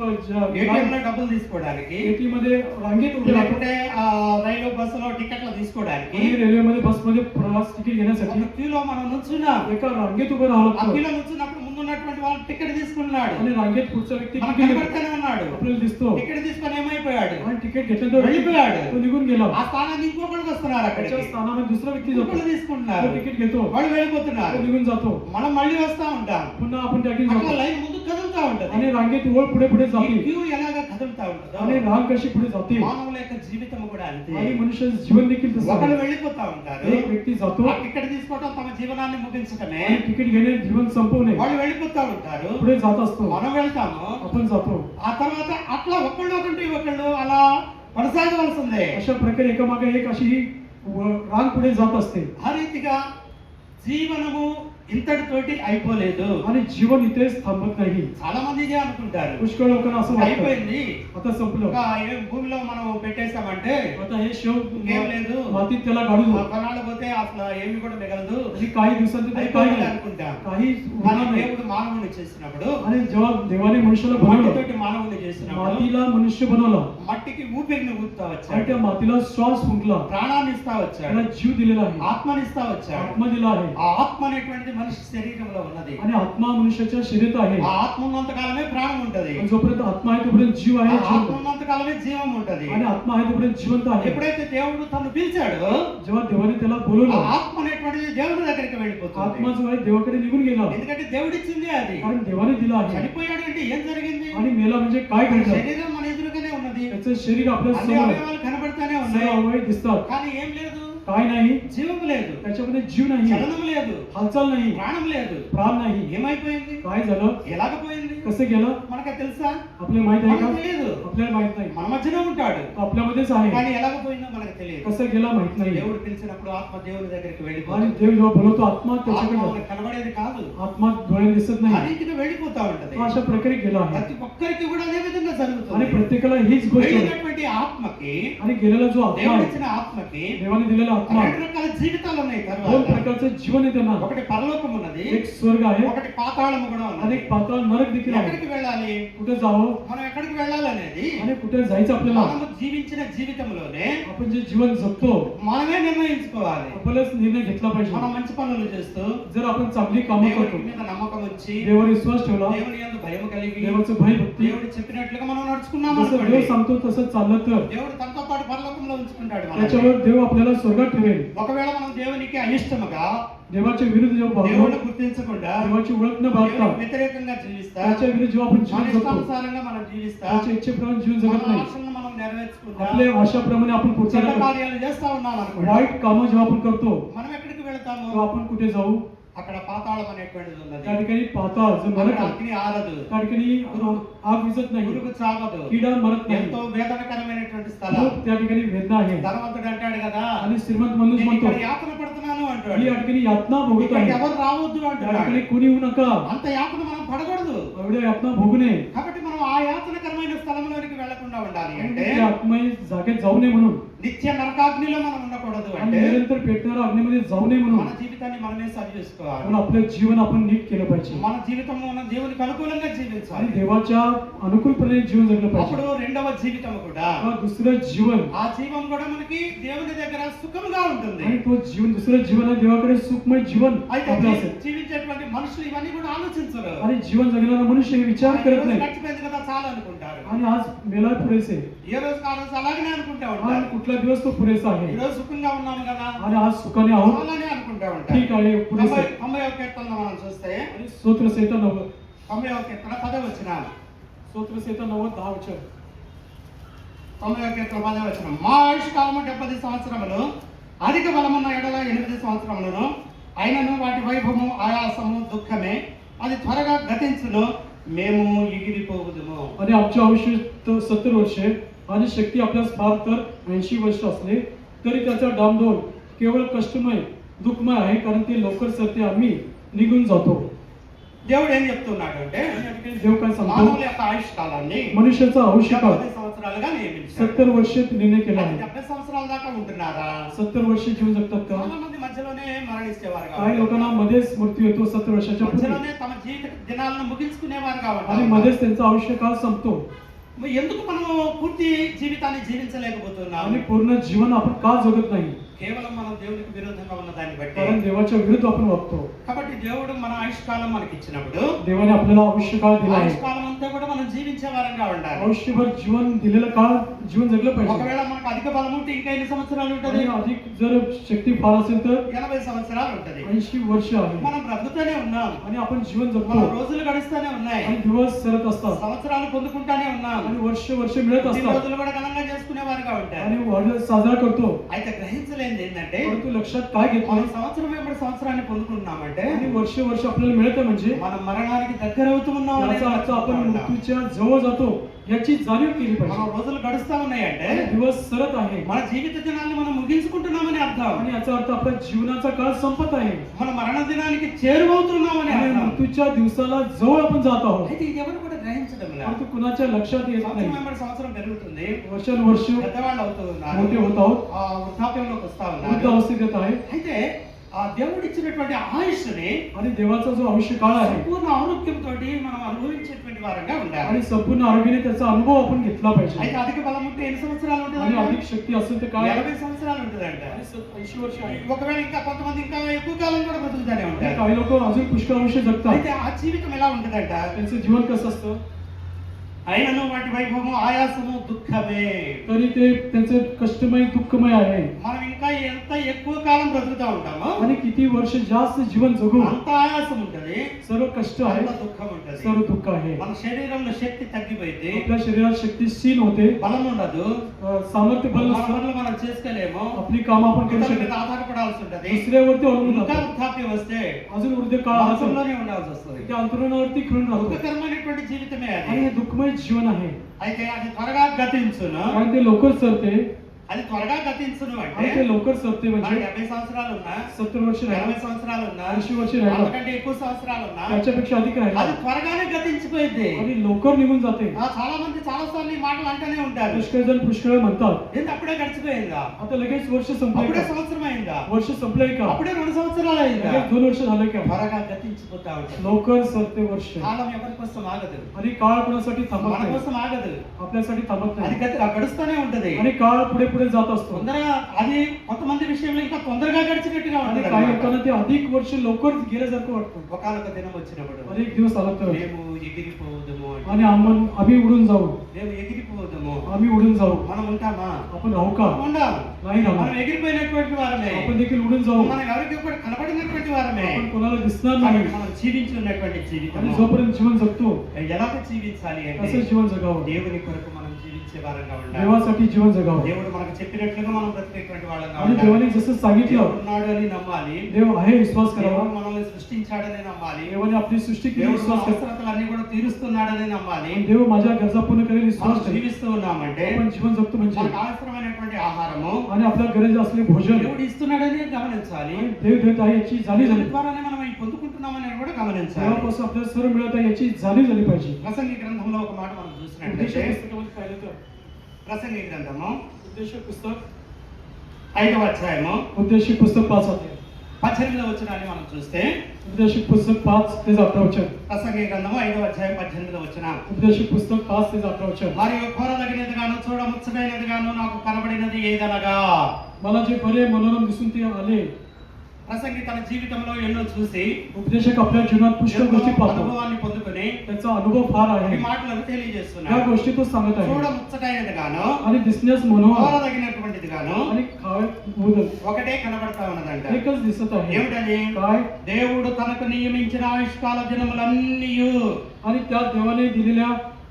ఏటీఎం లో డబ్బులు తీసుకోవడానికి, एटी मध्ये रांगेत उभे राहतो, లేకపోతే ఆ రైలు బస్సులో టికెట్లు తీసుకోవడానికి आणि रेल्वेमध्ये बसमध्ये प्रवास तिकीट घेण्यासाठी ఒక క్యూలో మనం నుంచున్నాం. एका रांगेत उभं राहावं ఆ लागतं, క్యూలో నుంచున్నప్పుడు ముందు ఉన్నటువంటి వాళ్ళు టికెట్ తీసుకున్నాడు, आणि रांगेत पुढचा व्यक्ती మనకు तिकीट घेतो. కనబడతానే ఉన్నాడు, आपल्याला दिसतो, టికెట్ తీసుకొని ఏమైపోయాడు, आणि तिकीट घेतल्यानंतर వెళ్ళిపోయాడు. तो निघून गेला, ఆ స్థానాన్ని ఇంకొకళ్ళు వస్తున్నారు, అక్కడికి त्याच्या स्थानामध्ये दुसरा व्यक्ती जातो, ఇంకొకళ్ళు తీసుకుంటున్నారు, तो तिकीट घेतो, వాళ్ళు వెళ్ళిపోతున్నారు, तो निघून जातो, మనం మళ్ళీ వస్తా ఉంటాం. पुन्हा आपण त्या ठिकाणी అట్లా जातो, లైన్ ముందు కదులుతా ఉంటది. आणि रांगेत ओळ पुढे पुढे ఈ जाते, క్యూ ఎలాగ కదులుతా ఉంటుందో आणि रांग कशी पुढे जाते, మానవుల యొక్క జీవితం కూడా అంతే. आणि मनुष्याचं जीवन देखील तसं ఒకళ్ళు आहे. వెళ్ళిపోతా ఉంటారు, एक व्यक्ती जातो, ఆ టికెట్ తీసుకోవడం తమ జీవనాన్ని ముగించటమే, आणि तिकीट घेणे जीवन संपवणे, వాళ్ళు వెళ్ళిపోతా ఉంటారు, पुढे जात असतो, మనం వెళ్తాము. आपण जातो. ఆ తర్వాత అట్లా ఒకళ్ళు ఒకటి ఒకళ్ళు అలా కొనసాగవలసిందే. अशा प्रकारे एकामागे एक अशी ही रांग पुढे जात असते, ఆ రీతిగా జీవనము ఇంతటితోటి అయిపోలేదు. आणि जीवन इथेच थांबत नाही. చాలా మంది ఇదే అనుకుంటారు, पुष्कळ लोकांना असं वाटतं అయిపోయింది, आता संपलं, ఇంకా ఏం భూమిలో మనం పెట్టేసామంటే आता हे शेव ఇంకేం లేదు, मातीत त्याला गाडू ఆ दो, కొన్నాళ్ళు పోతే అసలు ఏమి కూడా మిగలదు आणि काही दिवसांत ते काही అయిపోయింది नाही, అనుకుంటాం. काही కానీ होणार नाही. దేవుడు మానవుని చేసినప్పుడు, आणि जेव्हा देवाने मनुष्याला बनवलं, మట్టితోటి మానవుని చేసినప్పుడు मातीला मनुष्य बनवला, మట్టికి ఊపిరిని ఊపుతా आणि వచ్చాడు, त्या मातीला श्वास फुंकला, ప్రాణాన్ని ఇస్తా వచ్చాడు, त्याला जीव दिलेला आहे, ఆత్మని ఇస్తా వచ్చాడు. आत्मा दिला आहे, ఆ ఆత్మ అనేటువంటిది మనిషి శరీరంలో ఉన్నది. आणि आत्मा मनुष्याच्या शरीरात आहे, ఆ ఆత్మ ఉన్నంత కాలమే ప్రాణం ఉంటది, आणि जोपर्यंत आत्मा आहे तोपर्यंत जीव ఆ आहे, ఆత్మ जीवन, ఉన్నంత కాలమే జీవం ఉంటది. आणि आत्मा आहे तोपर्यंत जिवंत आहे. ఎప్పుడైతే దేవుడు తను పిలిచాడో जेव्हा देवाने त्याला ఆ बोलवलं, ఆత్మ అనేటువంటిది దేవుడి దగ్గరికి వెళ్ళిపోతుంది. आत्मा जो आहे देवाकडे निघून गेला, ఎందుకంటే దేవుడిచ్చింది అది. कारण देवाने दिला आहे. చనిపోయాడు అంటే ఏం జరిగింది, आणि मेला म्हणजे काय మన घडलं, శరీరం మన ఎదురుగానే ఉన్నది, त्याचं शरीर आपल्या అన్ని समोर, అవయవాలు కనబడతానే सर्व ఉన్నాయి, अवयव दिसतात, కానీ ఏం లేదు, काय नाही, జీవం లేదు, त्याच्यामध्ये जीव नाही, చలనం లేదు, हालचाल नाही, ప్రాణం లేదు. प्राण नाही. ఏమైపోయింది, काय झालं, ఎలాగపోయింది, कसं गेलं, మనకు తెలుసా, आपल्याला माहित आहे మనకు का? తెలియదు. आपल्याला माहित नाही, మన మధ్యనే ఉంటాడు, तो आपल्यामध्येच आहे, కానీ ఎలాగపోయిందో మనకు తెలియదు. कसं गेला माहित नाही. దేవుడు పిలిచినప్పుడు ఆత్మ దేవుని దగ్గరికి आणि వెళ్ళిపోతుంది. देव जेव्हा बोलवतो आत्मा ఆత్మ त्याच्याकडे మనకు కనబడేది కాదు, आत्मा डोळ्याने दिसत ఆ नाही, రీతిగా వెళ్ళిపోతా ఉంటది. तो अशा प्रकारे गेला आहे, ప్రతి ఒక్కరికి కూడా అదే విధంగా आणि జరుగుతుంది. प्रत्येकाला हीच गोष्ट आहे. వెళ్ళినటువంటి ఆత్మకి, आणि गेलेला जो आत्मा దేవుడు आहे, ఇచ్చిన ఆత్మకి देवाने दिलेला आत्मा, రెండు రకాల జీవితాలు ఉన్నాయి. दोन తర్వాత प्रकारचं जीवन आहे त्यांना, ఒకటి పరలోకం ఉన్నది, एक स्वर्ग आहे, ఒకటి పాతాళము కూడా आणि ఉన్నది. एक पाताळ नरक देखील आहे. ఎక్కడికి వెళ్ళాలి, कुठे जावं మనం ఎక్కడికి వెళ్ళాలనేది आणि कुठे जायचं आपल्याला, మనము జీవించిన జీవితంలోనే आपण जे जीवन जगतो మనమే నిర్ణయించుకోవాలి. आपल्यालाच निर्णय घेतला మనం पाहिजे. మంచి పనులు చేస్తూ जर आपण चांगली कामं దేవుడి करतो, మీద నమ్మకం ఉంచి देवावर विश्वास ठेवला, దేవుని యందు భయం కలిగి देवाचं भय भक्ती, దేవుడు చెప్పినట్లుగా మనం నడుచుకున్నాం जसं అనుకోండి, देव सांगतो तसं चाललं तर దేవుడు తనతో పాటు పరలోకంలో ఉంచుకుంటాడు మనల్ని. त्याच्यावर देव आपल्याला स्वर्गात ठेवेल. ఒకవేళ మనం దేవునికి అయిష్టముగా देवाच्या विरुद्ध जेव्हा దేవుని वागतो, గుర్తించకుండా देवाची ओळख न बाळगता, దేవునికి వ్యతిరేకంగా జీవిస్తా, त्याच्या विरुद्ध जेव्हा आपण మన जीवन जगतो, ఇష్టానుసారంగా మనం జీవిస్తా, त्याच्या इच्छेप्रमाणे जीवन మన जगत नाही, ఆశలను మనం నెరవేర్చుకుంటా, आपल्या आशाप्रमाणे आपण पुढचा చెడ్డ కార్యాలు చేస్తా ఉన్నాం అనుకోండి, वाईट कामं जेव्हा आपण करतो, మనం ఎక్కడికి వెళ్తాము, तेव्हा आपण कुठे जाऊ, అక్కడ పాతాళం అనేటువంటిది ఉన్నది. त्या ठिकाणी पाताळ जो అక్కడ नरक आहे, అగ్ని ఆరదు, त्या ठिकाणी आग विझत नाही, పురుగు చావదు, किडा मरत नाही, ఎంతో వేదనకరమైనటువంటి స్థలం. खूप त्या ठिकाणी वेदना आहे. ధనవంతుడు అంటాడు కదా, आणि श्रीमंत माणूस నేను म्हणतो ఇక్కడ యాతన పడుతున్నాను అంటాడు, मी या ठिकाणी यातना भोगत ఇక్కడికి आहे, ఎవరు రావద్దు या అంటున్నాడు. ठिकाणी कोणी येऊ नका, అంత యాతన మనం పడకూడదు. एवढ्या यातना भोगू नये. కాబట్టి మనం ఆ యాతనకరమైన స్థలంలోనికి వెళ్లకుండా ఉండాలి అంటే, त्या आत्मय जागेत जाऊ नये म्हणून, నిత్య నరకాగ్నిలో మనం ఉండకూడదు आणि అంటే, निरंतर पेटणाऱ्या अग्नीमध्ये जाऊ नये म्हणून మన జీవితాన్ని మనమే సరి చేసుకోవాలి. म्हणून आपलं जीवन आपण नीट केलं पाहिजे మన జీవితం మన దేవునికి అనుకూలంగా आणि జీవించాలి. देवाच्या अनुकूलपणे जीवन जगलं అప్పుడు पाहिजे. రెండవ జీవితం కూడా, हा दुसरं जीवन, ఆ జీవం కూడా మనకి దేవుని దగ్గర సుఖంగా ఉంటుంది. आणि तो जीवन दुसरं जीवन आहे देवाकडे सुखमय जीवन అయితే आपलं असेल. జీవించేటువంటి మనుషులు ఇవన్నీ కూడా ఆలోచించరు. आणि जीवन जगणारा मनुष्य हे विचार ఈ करत రోజు नाही, గడిచిపోయింది కదా చాలు అనుకుంటారు. आणि आज मेला पुरेसे, ఏ రోజు ఆ రోజు అలాగనే అనుకుంటా आणि ఉంటారు. कुठला दिवस तो पुरेसा ఈ आहे, రోజు సుఖంగా ఉన్నాము కదా आणि आज सुखाने आहोत, చాలానే అనుకుంటా ఉంటారు. ठीक आहे पुरेसे. 91వ కీర్తనలో మనం చూస్తే, आणि स्तोत्रसंहिता 90, 90వ కీర్తన 10వ వచనం, स्तोत्रसंहिता 90:10 वचन. 90వ కీర్తన 10వ వచనం, మా ఆయుష్కాలము 70 సంవత్సరములు, అధిక బలమున్న ఎడల 8 సంవత్సరములను, అయినను వాటి వైభవము ఆయాసము దుఃఖమే, అది త్వరగా గతించును, మేము ఎగిరిపోవుదుము. आणि आमचे आयुष्य 70 वर्षे आणि शक्ती आपल्यास फार तर 80 वर्ष असले तरी त्याचा डामडोल केवळ कष्टमय दुःखमय आहे, कारण ते लवकर सरते आम्ही निघून जातो. దేవుడు ఏం చెప్తున్నాడు అంటే, आणि या ठिकाणी देव काय सांगतो, మానవుల యొక్క ఆయుష్ కాలాన్ని मनुष्याचा आयुष्य काळ 70 సంవత్సరాలుగా నియమించాడు. 70 वर्षे निर्णय केला आहे. 70 సంవత్సరాల దాకా ఉంటున్నారా? 70 वर्षे जीवन जगतात का? చాలా మంది మధ్యలోనే మరణించేవారు काही కాబట్టి, लोकांना मध्येच मृत्यू येतो 70 वर्षाच्या पूर्वी, మధ్యలోనే తమ జీవిత దినాలను ముగించుకునేవారు आणि కాబట్టి, मध्येच त्यांचा आयुष्य काळ संपतो. మరి ఎందుకు మనము పూర్తి జీవితాన్ని జీవించలేకపోతున్నాము? आणि पूर्ण जीवन आपण का जगत नाही? కేవలం మనం దేవునికి విరోధంగా ఉన్న దాన్ని బట్టి. कारण देवाच्या विरुद्ध आपण वागतो. కాబట్టి దేవుడు మన ఆయుష్ కాలం మనకి ఇచ్చినప్పుడు, देवाने आपल्याला आयुष्य काळ दिला ఆయుష్ आहे. కాలం అంతా కూడా మనం జీవించే వారంగా ఉండాలి. आयुष्यभर जीवन दिलेलं काळ जीवन जगलं पाहिजे. ఒకవేళ మనకు అధిక బలం ఉంటే ఇంకా ఎన్ని సంవత్సరాలు ఉంటది? आणि अधिक जर शक्ती फार असेल तर 80 సంవత్సరాలు ఉంటది. 80 वर्ष आहे, మనం బ్రతుకుతూనే ఉన్నాం, आणि आपण जीवन మన जगतो, రోజులు గడుస్తూనే ఉన్నాయి, आणि दिवस सरत असतात, సంవత్సరాలు పొందుకుంటానే ఉన్నాం, आणि वर्ष मिळत ఈ असतात, రోజులు కూడా ఘనంగా చేసుకునే వారుగా ఉంటారు. आणि वाढ साजरा करतो. అయితే గ్రహించలేనిది ఏంటంటే, परंतु लक्षात काय घेत మనం नाही, సంవత్సరం వెంబడి సంవత్సరాన్ని పొందుకుంటున్నామంటే आणि वर्ष आपल्याला मिळतं म्हणजे మనం మరణానికి దగ్గర అవుతున్నాం అనేది याचा अर्थ आपण మనం मृत्यूच्या जवळ जातो याची जाणीव केली पाहिजे. రోజులు గడుస్తా ఉన్నాయంటే आणि दिवस सरत आहे, మన జీవిత దినాన్ని మనం ముగించుకుంటున్నామని అర్థం. आणि याचा अर्थ आपल्या जीवनाचा काळ संपत आहे, మన మరణ దినానికి చేరువవుతున్నామని आणि అర్థం. मृत्यूच्या दिवसाला जवळ आपण जात आहोत. అయితే ఇది ఎవరు కూడా గ్రహించడం లేదు. परंतु कुणाच्या लक्षात येत సంవత్సరం नाही. వెంబడి సంవత్సరం పెరుగుతుంది, वर्षानुवर्ष పెద్దవాళ్ళు అవుతూ ఉన్నారు, मोठे होत आहोत, ఆ వృద్ధాప్యంలోకి వస్తా वृद्ध ఉన్నారు. अवस्थेत येत आहे, అయితే ఆ దేవుడు ఇచ్చినటువంటి ఆయుష్ని आणि देवाचा जो आयुष्य काळ आहे సంపూర్ణ ఆరోగ్యంతో మనం అనుభవించేటువంటి వారంగా ఉండాలి. आणि संपूर्ण आरोग्याने त्याचा अनुभव आपण घेतला అయితే पाहिजे. అధిక బలం ఉంటే ఎన్ని సంవత్సరాలు आणि ఉంటుంది? अधिक शक्ती असेल तर काय? 80 సంవత్సరాలు ఉంటుందంట. 80 वर्ष आहे. ఒకవేళ ఇంకా కొంతమంది ఇంకా ఎక్కువ కాలం కూడా బ్రతుకుతానే आणि ఉంటారు. काही लोक अजून पुष्कळ आयुष्य जगतात. అయితే ఆ జీవితం ఎలా ఉంటుందంట? त्यांचं जीवन कसं असतं, అయినను వాటి వైభవము ఆయాసము దుఃఖమే. तरी ते त्यांचं कष्टमय दुःखमय आहे. మనం ఇంకా ఎంత ఎక్కువ కాలం బ్రతుకుతా ఉంటామో आणि किती वर्ष जास्त जीवन जगू అంత ఆయాసం ఉంటది, सर्व कष्ट आहे, అంత దుఃఖం ఉంటది. सर्व दुःख आहे. మన శరీరంలో శక్తి తగ్గిపోయింది, आपल्या शरीरात शक्ती क्षीण होते, బలం ఉండదు, सामर्थ्य बल మన नसतं, పనులు మనం చేసుకోలేము, आपली कामं आपण करू ఇతరుల शकत మీద ఆధారపడాల్సి ఉంటది. दुसऱ्यावरती अवलंबून ఇంకా राहतो. వృద్ధాప్యం వస్తే अजून वृद्ध काळ असेल మంచంలోనే ఉండాల్సి వస్తుంది. त्या अंतरुणावरती खिळून राहतो, దుఃఖకరమైనటువంటి జీవితమే आणि అది. हे दुःखमय जीवन आहे. అయితే అది త్వరగా గతించును. कारण ते लवकर सरते, అది త్వరగా గతించును అంటే आणि ते लवकर सरते మనకి म्हणजे 70 సంవత్సరాలు ఉన్నా, 70 वर्ष 80 राहिला, సంవత్సరాలు ఉన్నా, 80 वर्ष राहिला, అంతకంటే ఎక్కువ సంవత్సరాలు ఉన్నా, त्याच्यापेक्षा अधिक राहिला, అది త్వరగానే గతించిపోయింది. आणि लवकर निघून जाते. చాలా మంది చాలా సార్లు ఈ మాటలు అంటూనే ఉంటారు. पुष्कळ जण पुष्कळ म्हणतात, ఏంటి అప్పుడే గడిచిపోయిందా? आता लगेच वर्ष संपलंय అప్పుడే का? సంవత్సరం అయిందా? वर्ष संपलंय का? అప్పుడే 2 సంవత్సరాలు అయిందా? लगेच 2 वर्ष झालं का? త్వరగా గతించిపోతా ఉంటుంది. लवकर सरते वर्ष, కాలం ఎవరి కోసం ఆగదు, आणि काळ कोणासाठी थांबत మన नाही, కోసం ఆగదు, आपल्यासाठी थांबत అది नाही, గడుస్తూనే ఉంటది. आणि काळ पुढे पुढे जात असतो. తొందరగా అది కొంతమంది విషయంలో ఇంకా తొందరగా గడిచినట్టుగా आणि ఉంటుంది. काही लोकांना ते अधिक वर्ष लवकर गेल्यासारखं वाटतं. ఒకనొక దినం వచ్చినప్పుడు आणि एक दिवस आला तर, మేము ఎగిరిపోదుము అంటే, आणि आम्ही उडून जाऊ, మేము ఎగిరిపోదుము, आम्ही उडून जाऊ, మనం ఉంటామా? आपण राहू का? ఉండం. नाही మనం राहणार, ఎగిరిపోయినటువంటి వారమే, आपण देखील उडून जाऊ, మనం ఎవరికి కూడా కనబడినటువంటి వారమే. आपण कोणाला दिसणार కాబట్టి नाही. మనం జీవించున్నటువంటి జీవితం आणि जोपर्यंत जीवन जगतो ఎలాగ జీవించాలి అంటే असं जीवन जगावं. దేవుని కొరకు మనం జీవించే వారంగా ఉండాలి. देवासाठी जीवन जगावं. దేవుడు మనకు చెప్పినట్లుగా మనం బ్రతికేటువంటి వాళ్ళంగా आणि ఉండాలి. देवाने जसं सांगितलं దేవుడు ఉన్నాడు అని నమ్మాలి. देव आहे विश्वास करावा. దేవుడు మనల్ని సృష్టించాడని నమ్మాలి. देवाने आपली सृष्टी केली దేవుడు विश्वास करावा. అవసరతలన్నీ కూడా తీరుస్తున్నాడని నమ్మాలి. आणि देव माझ्या गरजा पूर्ण करेल विश्वास మనం ठेव. జీవిస్తూ ఉన్నామంటే आपण जीवन जगतो म्हणजे మనకు అవసరమైనటువంటి ఆహారము आणि आपल्या गरज असलेले भोजन దేవుడు ఇస్తున్నాడని గమనించాలి. आणि देव देत आहे याची जाणीव झाली. దేవుడి ద్వారానే మనం ఈ పొందుకుంటున్నామని కూడా గమనించాలి. देवापासून आपल्याला सर्व मिळत आहे याची जाणीव झाली पाहिजे. ప్రసంగి గ్రంథంలో ఒక మాట మనం उपदेश చూసినట్లయితే पुस्तकामध्ये पाहिलं तर ప్రసంగి గ్రంథము उपदेश पुस्तक 5వ అధ్యాయము उपदेश पुस्तक 5 अध्याय 18వ వచనాన్ని మనం చూస్తే उपदेश पुस्तक 5 ते 11 वचन. ప్రసంగి గ్రంథము 5వ అధ్యాయం 18వ వచనం. उपदेश पुस्तक 5 ते 11 वचन. మరియు కోరదగినదిగాను చూడముచ్చటైనదిగాను నాకు కనబడినది ఏదనగా. मला जे बरे मनोरम दिसून ते आले. ప్రసంగి తన జీవితంలో ఎన్నో చూసి उपदेशक आपल्या जीवनात पुष्कळ ఎంతో गोष्टी पाहतो. అనుభవాన్ని పొందుకొని त्याचा अनुभव फार ఈ आहे. మాటలను त्या తెలియజేస్తున్నాడు. गोष्टी तो सांगत आहे చూడముచ్చటైనదిగాను आणि दिसण्यास मनोहर కోరదగినటువంటిదిగాను आणि खावे बोलत ఒకటే కనబడతా ఉన్నదంట. एकच दिसत आहे. ఏమిటది? काय? దేవుడు తనకు నియమించిన ఆయుష్కాల దినములన్నీ आणि त्या देवाने दिलेल्या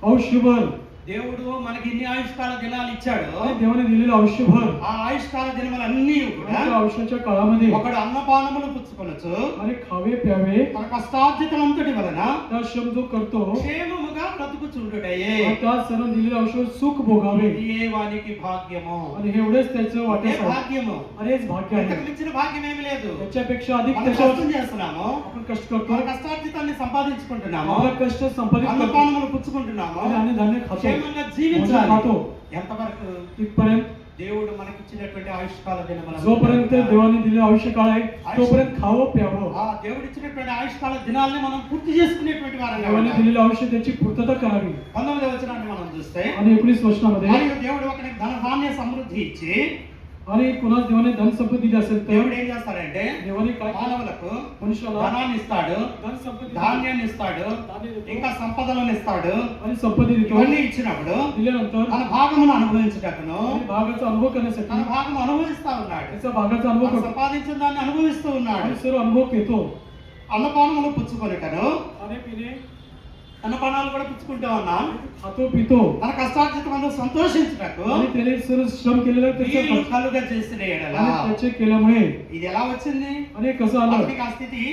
आयुष्यभर దేవుడు మనకి ఇన్ని ఆయుష్కాల దినాలు ఇచ్చాడు. आणि देवाने दिलेलं आयुष्यभर ఆ ఆయుష్కాల దినములన్నీ కూడా त्या आयुष्याच्या काळामध्ये ఒకడు అన్నపానములు పుచ్చుకొనొచ్చు. आणि खावे प्यावे తన కష్టార్జితమంతటి వలన त्या श्रम जो करतो క్షేమముగా బ్రతుకుచుండుటయే आणि त्या सर्व दिलेल्या आयुष्यावर सुख भोगावे ఇదే వానికి భాగ్యము. आणि हे एवढेच त्याचं ఇదే वाटत आहे. భాగ్యము. आणि हेच भाग्य ఇంతకు आहे. మించిన భాగ్యం ఏమీ లేదు. त्याच्यापेक्षा अधिक మనం त्याच्यावर కష్టం చేస్తున్నాము. आपण कष्ट करतो. మన కష్టార్జితాన్ని సంపాదించుకుంటున్నాము. आपला कष्ट संपादित करतो అన్నపానములు పుచ్చుకుంటున్నాము. आणि अन्नधान्य खातो. క్షేమంగా भोजन జీవించాలి. खातो. ఎంతవరకు? इथपर्यंत దేవుడు మనకిచ్చినటువంటి ఆయుష్కాల దినములను जोपर्यंत देवाने दिलेलं आयुष्य काळ आहे तोपर्यंत खावं प्यावं. ఆ దేవుడు ఇచ్చినటువంటి ఆయుష్కాల దినాల్ని మనం పూర్తి చేసుకునేటువంటి వారంగా देवाने ఉండాలి. दिलेलं आयुष्य त्याची पूर्तता करावी. 19వ వచనాన్ని మనం చూస్తే आणि 19 वचनामध्ये మరియు దేవుడు ఒకరికి ధన ధాన్య సమృద్ధి ఇచ్చి आणि कुणास देवाने धन संपत्ती दिली असेल तर దేవుడు ఏం చేస్తాడంటే देवाने काय మానవులకు मनुष्याला ధనాన్ని ఇస్తాడు, धन संपत्ती ధాన్యాన్ని ఇస్తాడు, धान्य देतो ఇంకా సంపదలను ఇస్తాడు. आणि संपत्ती देतो. ఇవన్నీ ఇచ్చినప్పుడు दिल्यानंतर తన భాగమును అనుభవించుటకును आणि भागाचा अनुभव करण्यासाठी తన భాగం అనుభవిస్తా ఉన్నాడు. त्याचा भागाचा अनुभव తను करतो సంపాదించిన దాన్ని అనుభవిస్తూ ఉన్నాడు. आणि सर्व अनुभव घेतो. అన్నపానములు పుచ్చుకొనుటను खाणे पिणे అన్నపానాలు కూడా పుచ్చుకుంటూ ఉన్నాం. खातो पितो తన కష్టార్జితమందు సంతోషించుటకు आणि त्याने सर्व श्रम केलेलं వీలు त्याचं కలుగ చేసిన ఎడల आणि त्याचे केल्यामुळे ఇది ఎలా వచ్చింది? आणि हे कसं आलं అతనికి ఆ స్థితి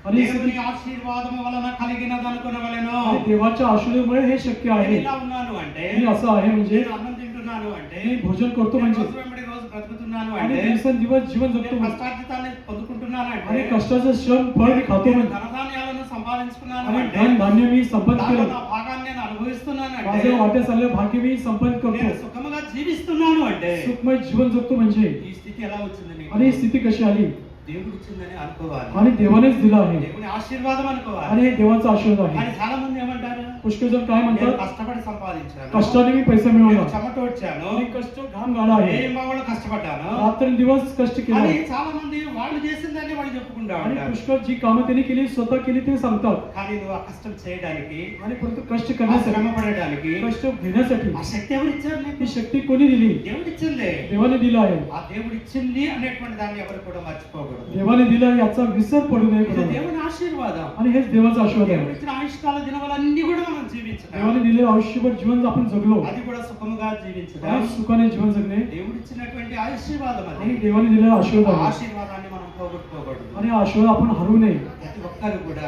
आणि దేవుని ఆశీర్వాదము వలన కలిగినదనుకునవలెను. देवाच्या आशीर्वादामुळे हे शक्य నేను आहे. ఇలా ఉన్నాను అంటే, मी असं आहे म्हणजे నేను అన్నం తింటున్నాను అంటే, मी भोजन करतो నేను म्हणजे రోజు వెంబడి రోజు బ్రతుకుతున్నాను आणि అంటే, दिवसेंदिवस जीवन जगतो నేను म्हणजे కష్టార్జితాన్ని పొందుకుంటున్నాను आणि అంటే, कष्टाचं श्रम फळ मी खातो నేను म्हणजे ధనధాన్యాలను సంపాదించుకున్నాను आणि అంటే, धन धान्य मी संपादित దాంట్లో केलं. నా భాగాన్ని నేను అనుభవిస్తున్నాను అంటే, माझ्या वाट्यास आलेलं भाग्य मी संपादित నేను करतो. సుఖముగా జీవిస్తున్నాను అంటే, सुखमय जीवन जगतो म्हणजे ఈ స్థితి ఎలా వచ్చిందని आणि ही स्थिती कशी आली దేవుడు ఇచ్చిందని అనుకోవాలి. आणि देवानेच दिला आहे దేవుని ఆశీర్వాదం అనుకోవాలి. आणि हे देवाचा आशीर्वाद आहे. కానీ చాలా మంది ఏమంటారు? पुष्कळ जण काय నేను म्हणतात కష్టపడి సంపాదించాను, कष्टाने मी पैसा నేను मिळवला చెమటోడ్చాను, आणि कष्ट घाम गाळा आहे ఏం బాగా కష్టపడ్డాను रात्रंदिवस कष्ट केले అని आहे. చాలా మంది వాళ్ళు చేసిన దాన్ని వాళ్ళు చెప్పుకుంటా आणि ఉంటారు. पुष्कळ जी कामं त्यांनी केली स्वतः केली ते सांगतात కానీ నువ్వు ఆ కష్టం చేయడానికి, आणि परंतु कष्ट ఆ करण्यासाठी శ్రమ పడడానికి कष्ट घेण्यासाठी ఆ శక్తి ఎవరు ఇచ్చారు నీకు? ही शक्ती कोणी दिली? దేవుడు ఇచ్చింది. देवाने दिला आहे. ఆ దేవుడు ఇచ్చింది అనేటువంటి దాన్ని ఎవరు కూడా మర్చిపోకూడదు. देवाने दिला याचा विसर पडू नये ఇది कोणाला. దేవుని ఆశీర్వాదం. आणि हेच देवाचा आशीर्वाद దేవుడు आहे. ఇచ్చిన ఆయుష్కాల దినములన్నీ కూడా మనం జీవించడం, देवाने दिलेलं आयुष्यभर जीवन आपण जगलो అది కూడా సుఖముగా జీవించడం आणि सुखाने जीवन जगणे దేవుడు ఇచ్చినటువంటి ఆశీర్వాదం. అది आणि देवाने दिलेला आशीर्वाद ఆ आहे. ఆశీర్వాదాన్ని మనం పోగొట్టుకోకూడదు. आणि हा आशीर्वाद आपण हरू नये ప్రతి ఒక్కరు కూడా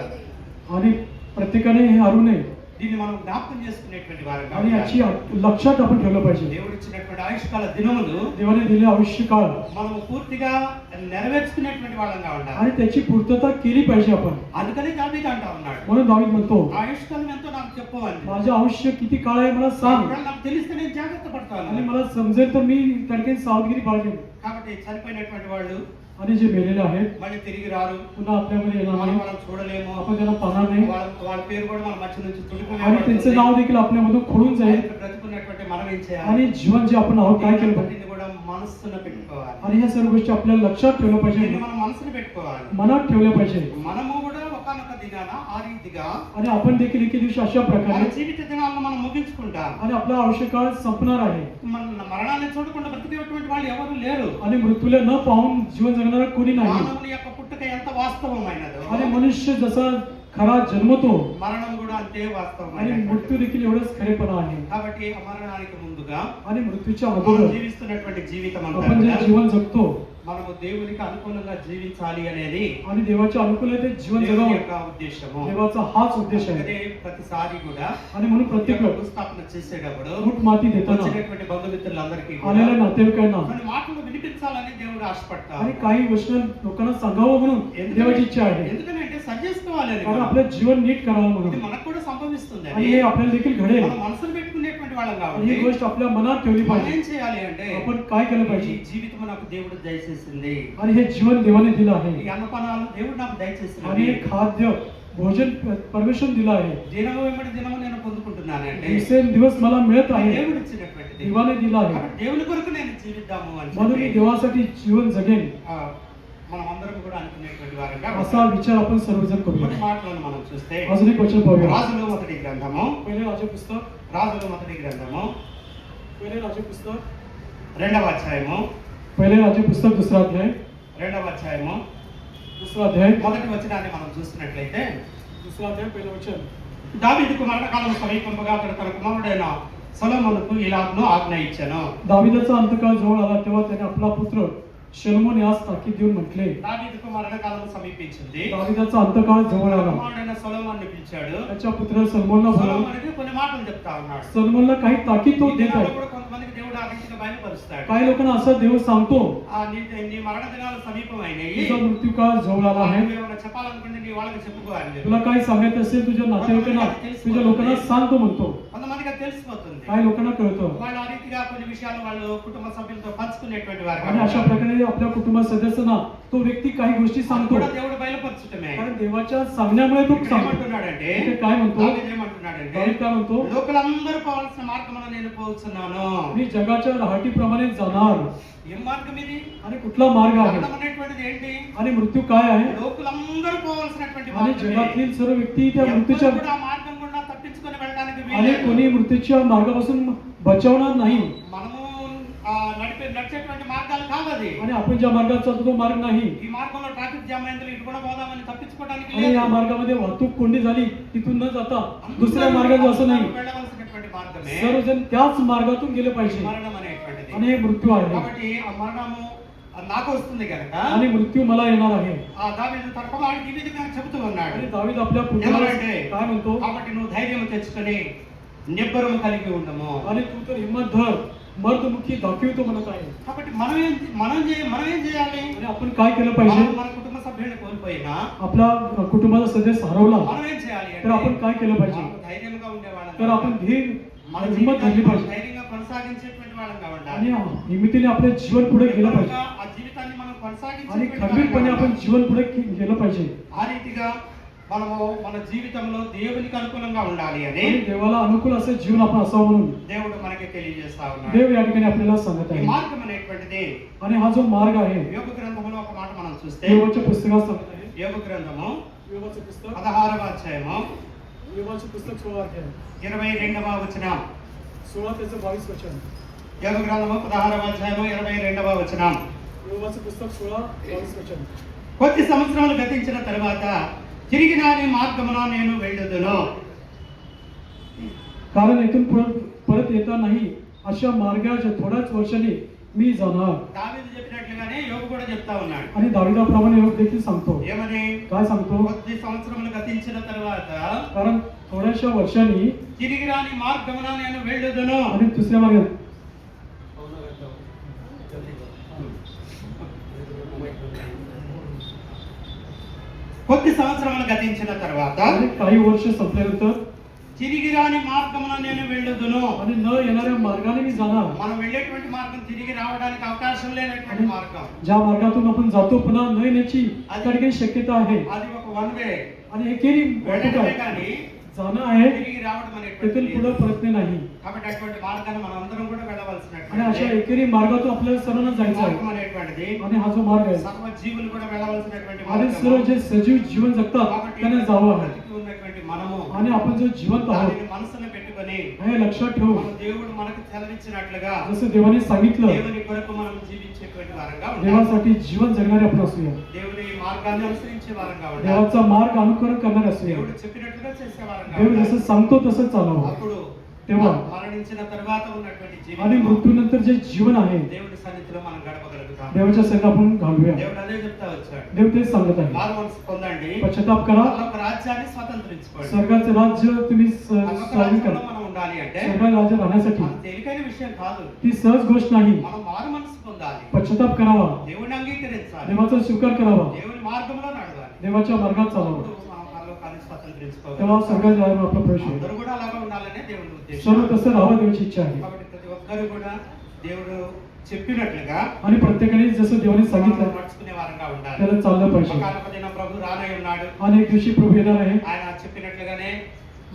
आणि प्रत्येकाने हे हरू नये దీన్ని మనం జ్ఞాపకం చేసుకునేటువంటి వారంగా आणि ఉండాలి. याची लक्षात आपण ठेवलं पाहिजे. దేవుడు ఇచ్చినటువంటి ఆయుష్కాల దినములు देवाने दिलेले आयुष्य काळ మనము పూర్తిగా నెరవేర్చుకునేటువంటి వాళ్ళంగా ఉండాలి. आणि त्याची पूर्तता केली पाहिजे आपण. అందుకని దావీదు అంటా ఉన్నాడు, म्हणून दावीद म्हणतो ఆయుష్కాలం ఎంతో నాకు చెప్పవాలి, माझं आयुष्य किती काळ आहे मला सांग నాకు తెలిస్తే నేను జాగ్రత్త आणि పడతాను. मला समजेल तर मी त्याकडे सावधगिरी बाळगेन. కాబట్టి చనిపోయినటువంటి వాళ్ళు आणि जे मेलेले आहेत మళ్ళీ తిరిగి రారు, पुन्हा आपल्यामध्ये येणार మనం नाही. వాళ్ళని చూడలేము, आपण त्यांना पाहणार नाही వాళ్ళ పేరు కూడా మన మధ్య నుంచి आणि తుడిపివేయబడుతుంది. त्यांचं नाव देखील आपल्यामधून खोडून जाईल. బ్రతుకున్నటువంటి మనం ఏం చేయాలి? आणि जीवन जे आपण आहोत काय केलं पाहिजे దీన్ని కూడా మనస్సున పెట్టుకోవాలి. आणि ह्या सर्व गोष्टी आपल्याला लक्षात ठेवलं దీన్ని पाहिजे, మనం మనసున పెట్టుకోవాలి. मनात ठेवलं पाहिजे. మనము కూడా ఒకానొక దినాన ఆ రీతిగా आणि आपण देखील एके दिवशी अशा మన प्रकारे జీవిత దినాలను మనం ముగించుకుంటాం. आणि आपला आयुष्य काळ संपणार आहे. మన మరణాన్ని చూడకుండా బ్రతికేటువంటి వాళ్ళు ఎవరు లేరు. आणि मृत्यूला न पाहून जीवन जगणारा कोणी नाही. మానవుని యొక్క పుట్టుక ఎంత వాస్తవమైనదో आणि मनुष्य जसा खरा जन्मतो మరణం కూడా అంతే వాస్తవం. आणि मृत्यू देखील एवढंच खरेपणा आहे. కాబట్టి ఆ మరణానికి ముందుగా आणि मृत्यूच्या మనం अगोदर జీవిస్తున్నటువంటి జీవితం అంతా आपण जे కూడా जीवन जगतो మనము దేవునికి అనుకూలంగా జీవించాలి అనేది आणि देवाच्या अनुकूलतेत जीवन దేవుని जगावं యొక్క ఉద్దేశము. देवाचा हाच उद्देश आहे. అదే ప్రతిసారి కూడా आणि म्हणून प्रत्येक वेळ భూస్థాపన చేసేటప్పుడు मूठ माती देताना వచ్చినటువంటి బంధుమిత్రులందరికీ కూడా आलेल्या नातेवाईकांना కొన్ని మాటలు వినిపించాలని దేవుడు ఆశపడతాడు. आणि काही वचन लोकांना सांगावं म्हणून देवाची इच्छा आहे. ఎందుకంటే సరి చేసుకోవాలి అని. कारण आपलं जीवन नीट करावं ఇది म्हणून మనకు కూడా సంభవిస్తుంది. आणि हे आपल्याला देखील घडेल. మనం మనసులో పెట్టుకునేటువంటి వాళ్ళం आणि కాబట్టి ही गोष्ट आपल्या मनात ठेवली మనం पाहिजे. ఏం చేయాలి అంటే आपण काय केलं ఈ पाहिजे జీవితం నాకు దేవుడు దయచేసింది. आणि हे जीवन देवाने दिलं ఈ आहे అన్నపానాలు దేవుడు నాకు आणि దయచేసినది. हे खाद्य भोजन परमेश्वर दिलं आहे. దినము వెంబడి దినము నేను పొందుకుంటున్నాను అంటే दिवसेंदिवस मला मिळत आहे. దేవుడు ఇచ్చినటువంటిది. देवाने दिलं आहे. కాబట్టి దేవుని కొరకు నేను జీవిద్దాము అని म्हणून मी చెప్పి, देवासाठी जीवन जगेन మనం అందరం కూడా అనుకునేటువంటి వారంగా असा विचार आपण सर्वजण కొన్ని करूया. మాటలను మనం చూస్తే अजून एक वचन पाहूया. రాజుల మొదటి గ్రంథము पहिले राजे पुस्तक రాజుల మొదటి గ్రంథము पहिले राजे पुस्तक 2వ అధ్యాయము पहिले राजे पुस्तक दुसरा अध्याय 2వ అధ్యాయము दुसरा अध्याय మొదటి వచనాన్ని మనం చూసినట్లయితే दुसरा अध्याय पहिलं वचन దావీదుకు మరణకాలం సమీపంగా అతడు తన కుమారుడైన సొలొమోనుకు ఇలాగును ఆజ్ఞ ఇచ్చాను. दाविदाचा अंतकाळ जवळ आला तेव्हा त्याने आपला पुत्र शलोमोन यास ताकीद देऊन म्हटले. దావీదుకు మరణకాలం సమీపించింది. दाविदाचा अंतकाळ जवळ आला. కుమారుడైన సొలొమోనుని పిలిచాడు. त्याच्या पुत्र सलमोनला बोलावलं. సొలొమోనుకి కొన్ని మాటలు చెప్తా ఉన్నాడు. सलमोनला काही ताकीद तो ఈ देत దినాల్లో आहे. కూడా కొంతమందికి దేవుడు ఆ రీతిగా బయలుపరుస్తాడు. काही लोकांना असं देव सांगतो నీ మరణ దినాలు సమీపమైనవి. तुझा मृत्यू काळ जवळ आला आहे. ఏమైనా చెప్పాలనుకుంటే నీ వాళ్ళకి చెప్పుకో అని చెప్పి. तुला काही सांगायचं असेल तुझ्या नातेवाईकांना तुझ्या लोकांना सांग तो म्हणतो. కొంతమందికి అది తెలిసిపోతుంది. काही लोकांना कळतं వాళ్ళు ఆ రీతిగా కొన్ని విషయాలు వాళ్ళు కుటుంబ సభ్యులతో పంచుకునేటువంటి వారు आणि अशा प्रकारे आपल्या कुटुंबात सदस्यांना तो व्यक्ती काही गोष्टी सांगतो. కూడా దేవుడు బయలుపరచటమే. कारण देवाच्या सांगण्यामुळे तो ఇక్కడ सांगतो. ఏమంటున్నాడంటే इथे काय म्हणतो దావీదు ఏమంటున్నాడంటే दावीद काय म्हणतो లోకులందరూ పోవాల్సిన మార్గమున నేను పోతున్నాను. मी जगाच्या राहटीप्रमाणे जाणार. ఏం మార్గం ఇది? आणि कुठला मार्ग आहे మరణం అనేటువంటిది ఏంటి? आणि मृत्यू काय आहे లోకులందరూ పోవాల్సినటువంటి आणि మార్గమే. जगातील सर्व व्यक्ती त्या मृत्यूच्या ఎవ్వరు కూడా ఆ మార్గం గుండా తప్పించుకొని వెళ్ళడానికి आणि వీల్లేదు. कोणी मृत्यूच्या मार्गापासून बचावणार नाही. మనము నడిచేటువంటి మార్గాలు కావది. आणि आपण ज्या मार्गात चालतो तो मार्ग नाही. ఈ మార్గంలో ట్రాఫిక్ జామ్ అయింది ఇటు కూడా పోదామని తప్పించుకోవడానికి आणि లేదు. या मार्गामध्ये वाहतूक कोंडी झाली तिथून न जाता दुसऱ्या मार्गात असं नाही. వెళ్ళవలసినటువంటి మార్గమే सर्वजण त्याच मार्गातून गेले पाहिजे మరణం అనేటువంటిది. आणि हे मृत्यू आहे కాబట్టి ఆ మరణము నాకు వస్తుంది కనుక आणि मृत्यू मला येणार आहे. ఆ దావీదు తన కుమారుడికి ఈ విధంగా చెబుతూ ఉన్నాడు. आणि दावीद आपल्या पुत्राला ఏమనంటే काय म्हणतो కాబట్టి నువ్వు ధైర్యం తెచ్చుకొని నిబ్బరము కలిగి ఉండము. आणि तू तर हिम्मत धर मर्दमुखी दाखवितो म्हणत आहे. కాబట్టి మనం ఏం చేయాలి? आणि आपण काय केलं पाहिजे మన కుటుంబ సభ్యులను కోల్పోయినా आपला कुटुंबाचा सदस्य हरवला మనం ఏం చేయాలి तर आपण काय केलं पाहिजे మనకు ధైర్యంగా ఉండేవాళ్ళం तर आपण धीर మన हिम्मत धरली జీవితాన్ని पाहिजे ధైర్యంగా కొనసాగించేటువంటి వాళ్ళంగా ఉండాలి. आणि हिमतीने आपले जीवन पुढे गेलं पाहिजे ఆ జీవితాన్ని మనం आणि కొనసాగించేటువంటి खंबीरपणे వాళ్ళంగా आपण ఉండాలి. जीवन पुढे गेलं पाहिजे ఆ రీతిగా మనము మన జీవితంలో దేవునికి అనుకూలంగా ఉండాలి అని आणि देवाला अनुकूल असे जीवन आपण असावं म्हणून దేవుడు మనకి తెలియజేస్తా ఉన్నాడు. देव या ठिकाणी आपल्याला सांगत ఈ आहे. మార్గం అనేటువంటిది आणि हा जो मार्ग आहे యోగ గ్రంథంలో ఒక మాట మనం చూస్తే देवाच्या पुस्तकात सांगत आहे. యోగ గ్రంథము योगाचं पुस्तक 16వ అధ్యాయము योगाचं पुस्तक 16 अध्याय 22వ వచనం. 16 त्याचं 22 वचन. యోగ గ్రంథము 16వ అధ్యాయము 22వ వచనం. योगाचं पुस्तक 16 22 वचन. కొద్ది సంవత్సరాలు గతించిన తర్వాత తిరిగి నాని మార్గమున నేను వెళ్ళుదును. कारण इथून परत येता नाही अशा मार्गाच्या थोड्याच वर्षांनी मी जाणार. దావీదు చెప్పినట్లుగానే యోగు కూడా చెప్తా ఉన్నాడు. आणि दाविदाप्रमाणे योग देखील सांगतो. ఏమని? काय सांगतो కొద్ది సంవత్సరములు గతించిన తర్వాత कारण थोड्याशा वर्षांनी తిరిగి రాని మార్గమున నేను వెళ్ళుదును. आणि दुसऱ्या मार्गात కొద్ది సంవత్సరములు గతించిన తర్వాత आणि काही वर्ष संपल्यानंतर తిరిగి రాని మార్గమున నేను వెళ్ళుదును. आणि न येणाऱ्या मार्गाने मी जाणार. మనం వెళ్ళేటువంటి మార్గం తిరిగి రావడానికి అవకాశం లేనటువంటి మార్గం. ज्या मार्गातून आपण जातो पुन्हा न येण्याची त्या ठिकाणी शक्यता आहे. అది ఒక వన్ వే. आणि एकेरी वाटेत వెళ్ళడమే आहे. కానీ जाणं आहे తిరిగి రావడం तेथून అనేటువంటిది पुढे परत नाही. కాబట్టి అటువంటి మార్గాన్ని మనం అందరం కూడా आणि వెళ్ళవలసినటువంటి अशा एकेरी मार्गातून आपल्याला सर्वांना जायचं మార్గం आहे. అనేటువంటిది आणि हा जो मार्ग आहे సర్వ జీవులు కూడా వెళ్ళవలసినటువంటి आणि మార్గం. सर्व जे सजीव जीवन जगतात కాబట్టి त्यांना जावं आहे. బ్రతికి ఉన్నటువంటి మనము आणि आपण जो जिवंत आहोत దానిని మనసులో పెట్టుకొని పెట్టుకొని हे लक्षात ठेवू మన దేవుడు మనకు సెలవిచ్చినట్లుగా जसं देवाने सांगितलं దేవుని కొరకు మనం జీవించేటువంటి వారంగా ఉండాలి. देवासाठी जीवन जगणारे आपण असूया దేవుని మార్గాన్ని అనుసరించే వారంగా ఉండాలి. देवाचा मार्ग अनुकरण करणारे असूया దేవుడు చెప్పినట్లుగా చేసే వారంగా देव ఉండాలి. जसं सांगतो तसं चालावं అప్పుడు तेव्हा మరణించిన తర్వాత ఉన్నటువంటి आणि జీవితం मृत्यूनंतर जे जीवन आहे దేవుడి సన్నిధిలో మనం గడపగలుగుతాం. देवाच्या संग आपण घालूया దేవుడు అదే చెప్తా వచ్చాడు. देव तेच सांगत आहे మారు మనసు పొందండి, पश्चाताप करा ఒక రాజ్యాన్ని స్వతంత్రించుకోండి. स्वर्गाचे राज्य तुम्ही పరలోక स्वाधीन రాజ్యంలో करा మనం ఉండాలి అంటే स्वर्गात राज्य राहण्यासाठी అది తేలికైన విషయం కాదు. ती सहज गोष्ट नाही మనం మారు మనసు పొందాలి, पश्चाताप करावा దేవుని అంగీకరించాలి, देवाचा स्वीकार करावा దేవుని మార్గంలో నడవాలి. देवाच्या मार्गात चालावं అప్పుడు మనం పరలోకాన్ని స్వతంత్రించుకోవాలి. तेव्हा स्वर्गात जायला आपला प्रवेश होईल అందరూ కూడా అలాగా ఉండాలనే దేవుని ఉద్దేశం. सर्व तसं राहावं देवाची इच्छा आहे కాబట్టి ప్రతి ఒక్కరు కూడా దేవుడు చెప్పినట్లుగా आणि प्रत्येकाने जसं देवाने మనం सांगितलं నడుచుకునే వారంగా ఉండాలి. त्याला चाललं पाहिजे ఒకానొక దినం ప్రభు రానై ఉన్నాడు. आणि एक दिवशी प्रभू येणार आहे ఆయన చెప్పినట్లుగానే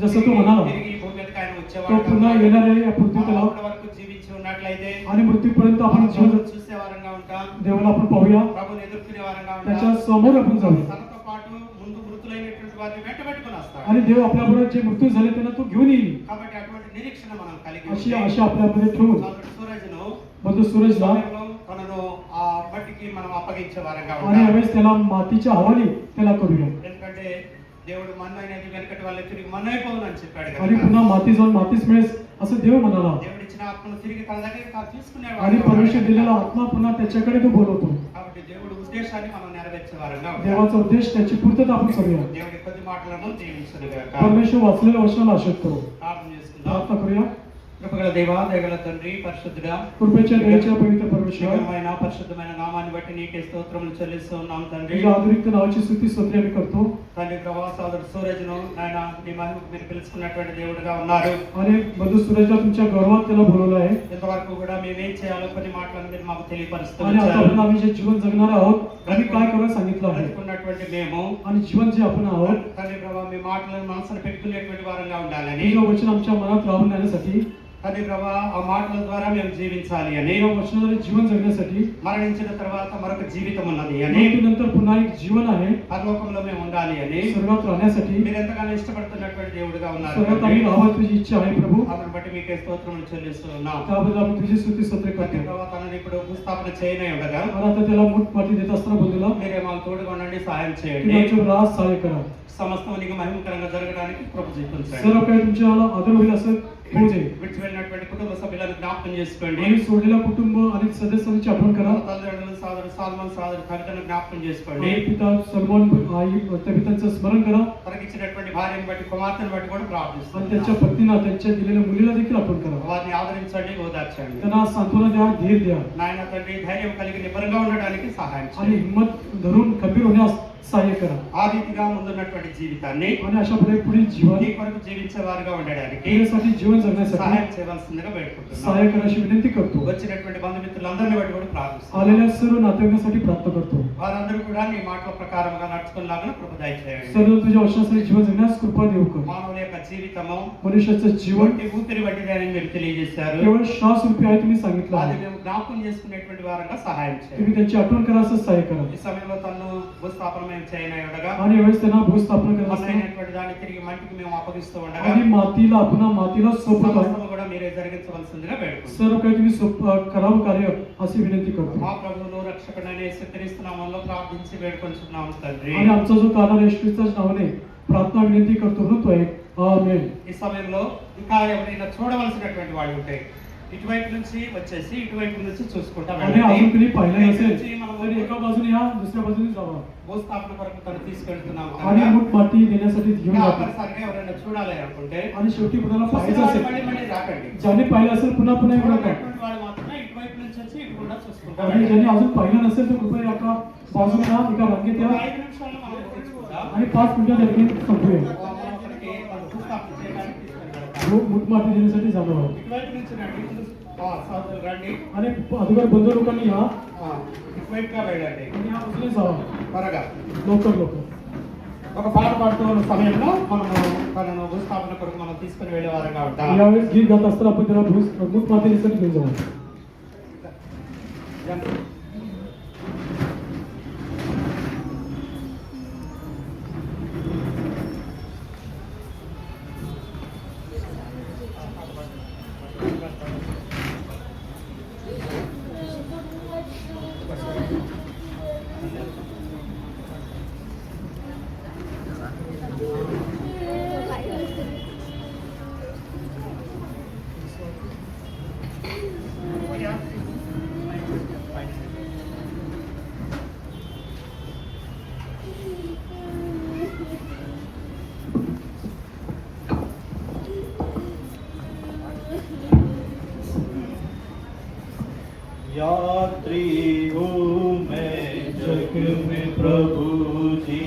जसं तो म्हणाला తిరిగి ఈ భూమి మీదకి ఆయన तो వచ్చేవాడు. पुन्हा येणार आहे या पृथ्वी మనం तलाव అప్పటి వరకు జీవించి ఉన్నట్లయితే आणि मृत्यूपर्यंत आपण మనం जीवन ప్రభువును చూసే వారంగా ఉంటాం. देवाला आपण पाहूया ప్రభువుని ఎదుర్కొనే వారంగా त्याच्या ఉంటాం. समोर आपण जाऊया తనతో పాటు ముందు మృతులైనటువంటి వారిని వెంటబెట్టుకొని వస్తాడు. आणि देव आपल्याबरोबर जे मृत्यू झाले त्यांना तो घेऊन येईल కాబట్టి అటువంటి నిరీక్షణ మనం కలిగి अशी ఉంటే आशा आपल्यामध्ये ठेवून కాబట్టి సూరజ్ను बंधू सूरजला సమయంలో తనను ఆ మట్టికి మనం అప్పగించే వారంగా आणि ఉంటాం. यावेळेस त्याला मातीच्या हवाली त्याला करूया ఎందుకంటే దేవుడు మన్ను అనేది వెనకటి వాళ్ళ తిరిగి మన్ను అయిపోవును అని చెప్పాడు आणि కదా. पुन्हा माती जाऊन मातीच मिळेल असं देव म्हणाला దేవుడు ఇచ్చిన ఆత్మను తిరిగి తన దగ్గరికి आणि తీసుకునేవాడు. परमेश्वर दिलेला आत्मा पुन्हा त्याच्याकडे तो बोलवतो కాబట్టి దేవుడు ఉద్దేశాన్ని మనం నెరవేర్చే వారంగా ఉంటాం. देवाचा उद्देश त्याची पूर्तता आपण करूया దేవుడి కొద్ది మాటలను దీవించునుగాక. परमेश्वर वाचलेल्या वचनाला आशेत करू ప్రార్థన చేసుకుందాం. प्रार्थना करूया కృపగల దేవా, దయగల తండ్రి, పరిశుద్ధుడా, कृपेच्या दयेच्या पवित्र परमेश्वर దివ్యమైన పరిశుద్ధమైన నామాన్ని బట్టి నీకే స్తోత్రములు చెల్లిస్తూ ఉన్నాం తండ్రి. तुझ्या आधुनिक नावाची स्तुती स्तोत्रे आम्ही करतो తండ్రి ప్రభా, సోదరుడు సూరజ్ను నాయన నీ మహిమకు మీరు పిలుచుకున్నటువంటి దేవుడుగా ఉన్నారు. आणि बंधू सूरजला तुमच्या गौरवात त्याला बोलवलं आहे ఇంతవరకు కూడా మేమేం చేయాలో కొన్ని మాటలను మీరు మాకు తెలియపరుస్తూ आणि వచ్చారు. आतापर्यंत आम्ही जे जीवन जगणार आहोत आम्ही काय करायला सांगितलं आहे బ్రతుకున్నటువంటి మేము आणि जीवन जे आपण आहोत తండ్రి ప్రభా, మీ మాటలను మనసును పెట్టుకునేటువంటి వారంగా ఉండాలని, हे वचन आमच्या मनात राहून राहण्यासाठी తండ్రి ప్రభా ఆ మాటల ద్వారా మేము జీవించాలి అని, या वचनाद्वारे जीवन जगण्यासाठी మరణించిన తర్వాత మరొక జీవితం ఉన్నది అని, मृत्यूनंतर पुन्हा एक जीवन आहे పరలోకంలో మేము ఉండాలి అని स्वर्गात राहण्यासाठी మీరు ఎంతగానో ఇష్టపడుతున్నటువంటి దేవుడుగా ఉన్నారు. स्वर्गात आम्ही राहावं तुझी इच्छा आहे प्रभू అందుని బట్టి మీకే స్తోత్రములు చెల్లిస్తూ ఉన్నాం. त्याबद्दल आम्ही तुझी स्तुती स्तोत्रे తండ్రి करतो ప్రభా, తనని ఇప్పుడు భూస్థాపన చేయనే ఉండగా आणि आता त्याला मूठ माती देत असताना बोललेला మీరే మాకు తోడుగా ఉండండి, సహాయం చేయండి. की आमच्या रास सहाय्य करा సమస్తం నీకు మహిమకరంగా జరగడానికి కృప చూపించండి. सर्व काही तुमच्या आदर होईल असं होऊ दे విడిచి వెళ్ళినటువంటి కుటుంబ సభ్యులను జ్ఞాపకం చేసుకోండి. आणि सोडलेला कुटुंब आणि सदस्यांची आठवण करा తల్లిదండ్రులు, సోదరుడు సాల్మన్, సోదరు కవితను జ్ఞాపకం చేసుకోండి. आणि पिता सलमान आई त्या पितांचं स्मरण करा తనకిచ్చినటువంటి భార్యను బట్టి, కుమార్తెను బట్టి కూడా आणि ప్రార్థిస్తున్నాం. त्यांच्या पत्नीला त्यांच्या दिलेल्या मुलीला देखील आठवण करा వారిని ఆదరించండి, ఓదార్చండి. त्यांना सांत्वना द्या धीर द्या నాయన తండ్రి, ధైర్యం కలిగి నిబ్బరంగా ఉండడానికి సహాయం आणि చేయండి. हिंमत धरून खंबीर होण्यास सहाय्य करा ఆ రీతిగా ముందున్నటువంటి జీవితాన్ని आणि अशा पुढील जीवन నీ కొరకు జీవించే వారుగా ఉండడానికి यासाठी जीवन जगण्यासाठी సహాయం చేయవలసిందిగా వేడుకుంటున్నాం. सहाय्य करायची विनंती करतो వచ్చినటువంటి బంధుమిత్రులందరినీ బట్టి కూడా ప్రార్థిస్తున్నాం. आलेल्या सर्व नातेवाईकांसाठी प्रार्थना करतो వారందరూ కూడా నీ మాటల ప్రకారంగా నడుచుకునేలాగా కృప దయచేయండి. सर्व तुझ्या वचनासाठी जीवन जगण्यास कृपा देऊ कर మానవుల యొక్క జీవితము मनुष्याचं जीवन వంటి ఊపిరి వంటిది అని మీరు తెలియజేశారు. केवळ श्वास रूपी आहे तुम्ही सांगितलं అది आहे మేము జ్ఞాపకం చేసుకునేటువంటి వారంగా సహాయం చేయండి. तुम्ही त्यांची आठवण करा असं सहाय्य करा ఈ సమయంలో తను భూస్థాపన మేము చేయనగా आणि यावेळेस त्यांना भूस्थापना करत असताना మన్నైనటువంటి దాన్ని తిరిగి మంటికి మేము అప్పగిస్తూ ఉండగా आणि मातीला पुन्हा मातीला सोपत आहे సమస్తము కూడా మీరే జరిగించవలసిందిగా వేడుకుంటున్నాం. सर्व काही तुम्ही करावं कार्य अशी विनंती करतो మా ప్రభువును రక్షకుడైన యేసుక్రీస్తు నామములో ప్రార్థించి వేడుకొంచున్నాము తండ్రి. आणि आमचा जो कारण येशू ख्रिस्ताच्या नावाने प्रार्थना विनंती करतो म्हणतो आहे आमेन ఈ సమయంలో ఇంకా ఎవరైనా చూడవలసినటువంటి వాళ్ళు ఉంటే ఇటువైపు నుంచి వచ్చేసి ఇటువైపు నుంచి చూసుకుంటా आणि अजून कोणी पाहिलं ఇటువైపు नसेल నుంచి మనం तर एका बाजूने या दुसऱ्या बाजूने जावा భూస్థాపన కొరకు తను తీసుకెళ్తున్నాం आणि కనుక मूठ माती देण्यासाठी घेऊन जातो ఆఖరిసారిగా ఎవరైనా చూడాలి అనుకుంటే आणि शेवटी कुणाला చూసిన पाहायचं వాళ్ళు असेल మళ్ళీ మళ్ళీ రాకండి. ज्यांनी पाहिलं असेल पुन्हा पुन्हा येऊ नका చూడనటువంటి వాళ్ళు మాత్రమే ఇటువైపు నుంచి వచ్చి ఇటుకుండా చూసుకుంటాం. आणि ज्यांनी अजून पाहिलं नसेल तर कृपया एका बाजूने या एका रांगेत या 5 నిమిషాల్లో మనం ముగించుకుందాం. आणि 5 मिनिटात लगेच संपूया మనం అక్కడికి మనం భూస్థాపన చేయడానికి తీసుకెళ్తాం. मूठ माती देण्यासाठी जाणार आहोत ఇటువైపు నుంచి రండి, సోదరులు రండి. आणि अगोदर बंधू लोकांनी या ఇటువైపుగా వెళ్ళండి आणि या बाजूने जावा త్వరగా. लवकर लवकर ఒక పాట పాడుతూ ఉన్న సమయంలో మనము తనను భూస్థాపన కొరకు మనం తీసుకుని వెళ్ళే వారంగా ఉంటాం. यावेळेस गीत गात असताना आपण त्याला मूठ माती देण्यासाठी घेऊन जाऊ यात्री हूँ मैं जग में प्रभु जी,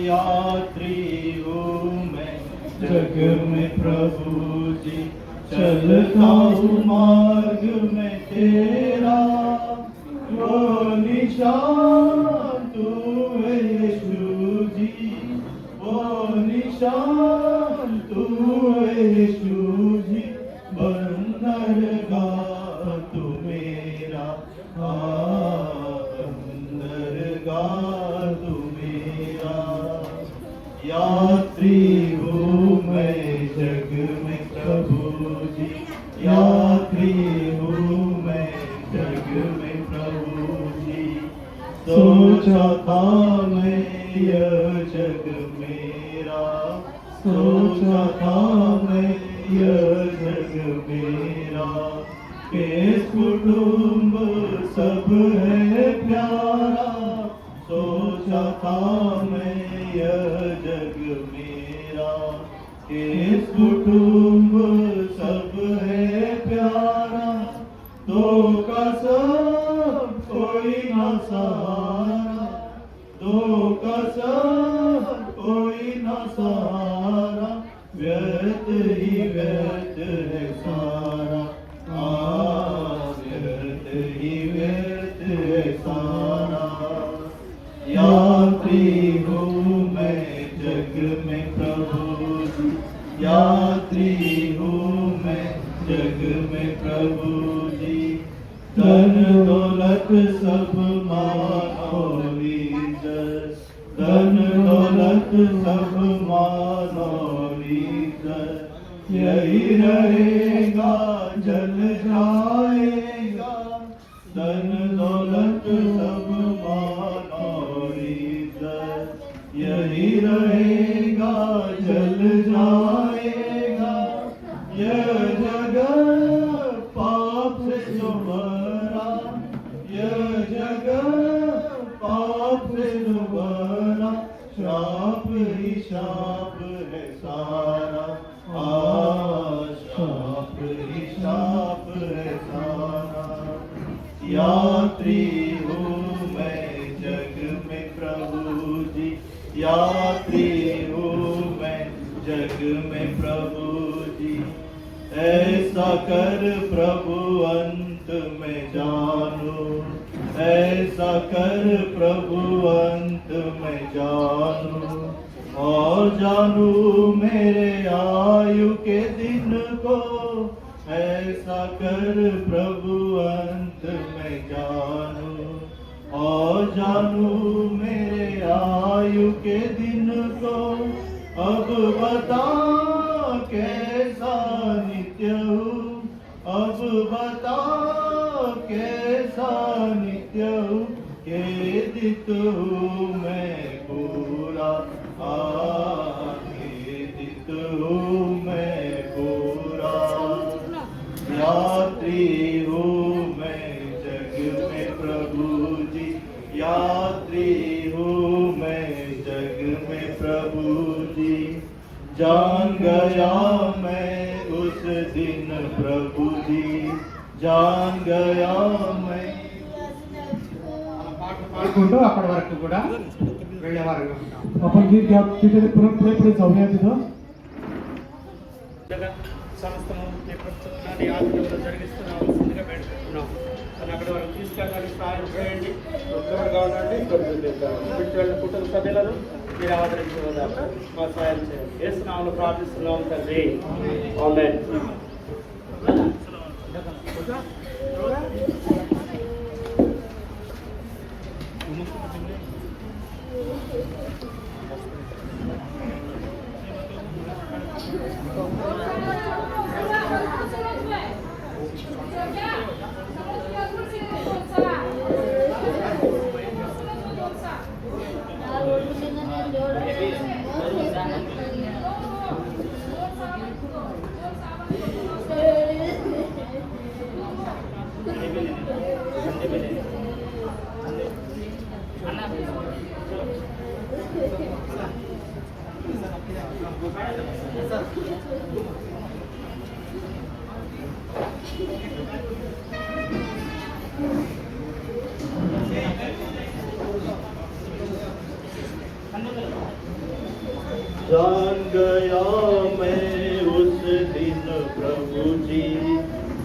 यात्री हूँ मैं जग में प्रभु जी, चलता हूँ मार्ग में तेरा, वो निशान तू है यीशु जी, वो निशान तू है यीशु जी, बंदरगाह तू मेरा, बंदरगाह तू मेरा, यात्री हूँ मैं जग में प्रभु जी, यात्री हूँ मैं जग में प्रभु जी, सोचा था मैं यह जग मेरा, सोचा था मैं यह जग मेरा, केस कुटुंब सब है प्यारा, सोचा था मैं यह जग मेरा, केस कुटुंब सब है प्यारा, दो का सब कोई ना सहारा, दो का सब कोई ना सहारा, व्यर्थ ही व्यर्थ है सारा, व्यर्थ ही व्यर्थ है सारा, यात्री हूँ मैं जग में प्रभु जी, यात्री हूँ मैं जग में प्रभु जी, धन दौलत सब मानो लीजस, धन दौलत सब मानो लीजस, यही रहेगा जल जाएगा, धन दौलत सब मानो लीजस, यही रहेगा जल जाएगा, यह जगह पाप से जो भरा, यह जगह पाप से जो भरा, श्राप ही श्राप है सारा, श्राप ही श्राप है सारा, यात्री हूँ मैं जग में प्रभु जी, यात्री हूँ मैं जग में प्रभु जी, ऐसा कर प्रभु अंत में जानो, ऐसा कर प्रभु अंत में जानो, और जानू मेरे आयु के दिन को, ऐसा कर प्रभु अंत में जानो, और जानू मेरे आयु के दिन को, अब बता कैसा नित्य हूँ, अब बता कैसा नित्य हूँ, खेदित हूँ मैं पूरा, खेदित हूँ मैं पूरा, यात्री हूँ मैं जग में प्रभु जी, यात्री हूँ मैं जग में प्रभु जी, जान गया मैं उस दिन प्रभु जी, जान गया मैं, పాడుకుంటూ అప్పటి వరకు కూడా వెళ్ళేవారు. आपण गीत घ्या तिथे पुढे पुढे जाऊया तिथं. సంస్థను ప్రస్తుతాన్ని ఆధ్వర్యంలో జరిగిస్తున్నాల్సిందిగా పెట్టుకున్నాం. కానీ అక్కడి వరకు తీసుకెళ్ళడానికి సహాయం చేయండి. ఉత్తరంగా ఉండండి. బిడ్డల కుటుంబ సభ్యులను మీరు ఆదరించవద్దాక మా సహాయం చేయండి. యేసు నామములో ప్రార్థిస్తున్నాం తండ్రి. ఆమేన్. जान गया मैं उस दिन प्रभु जी,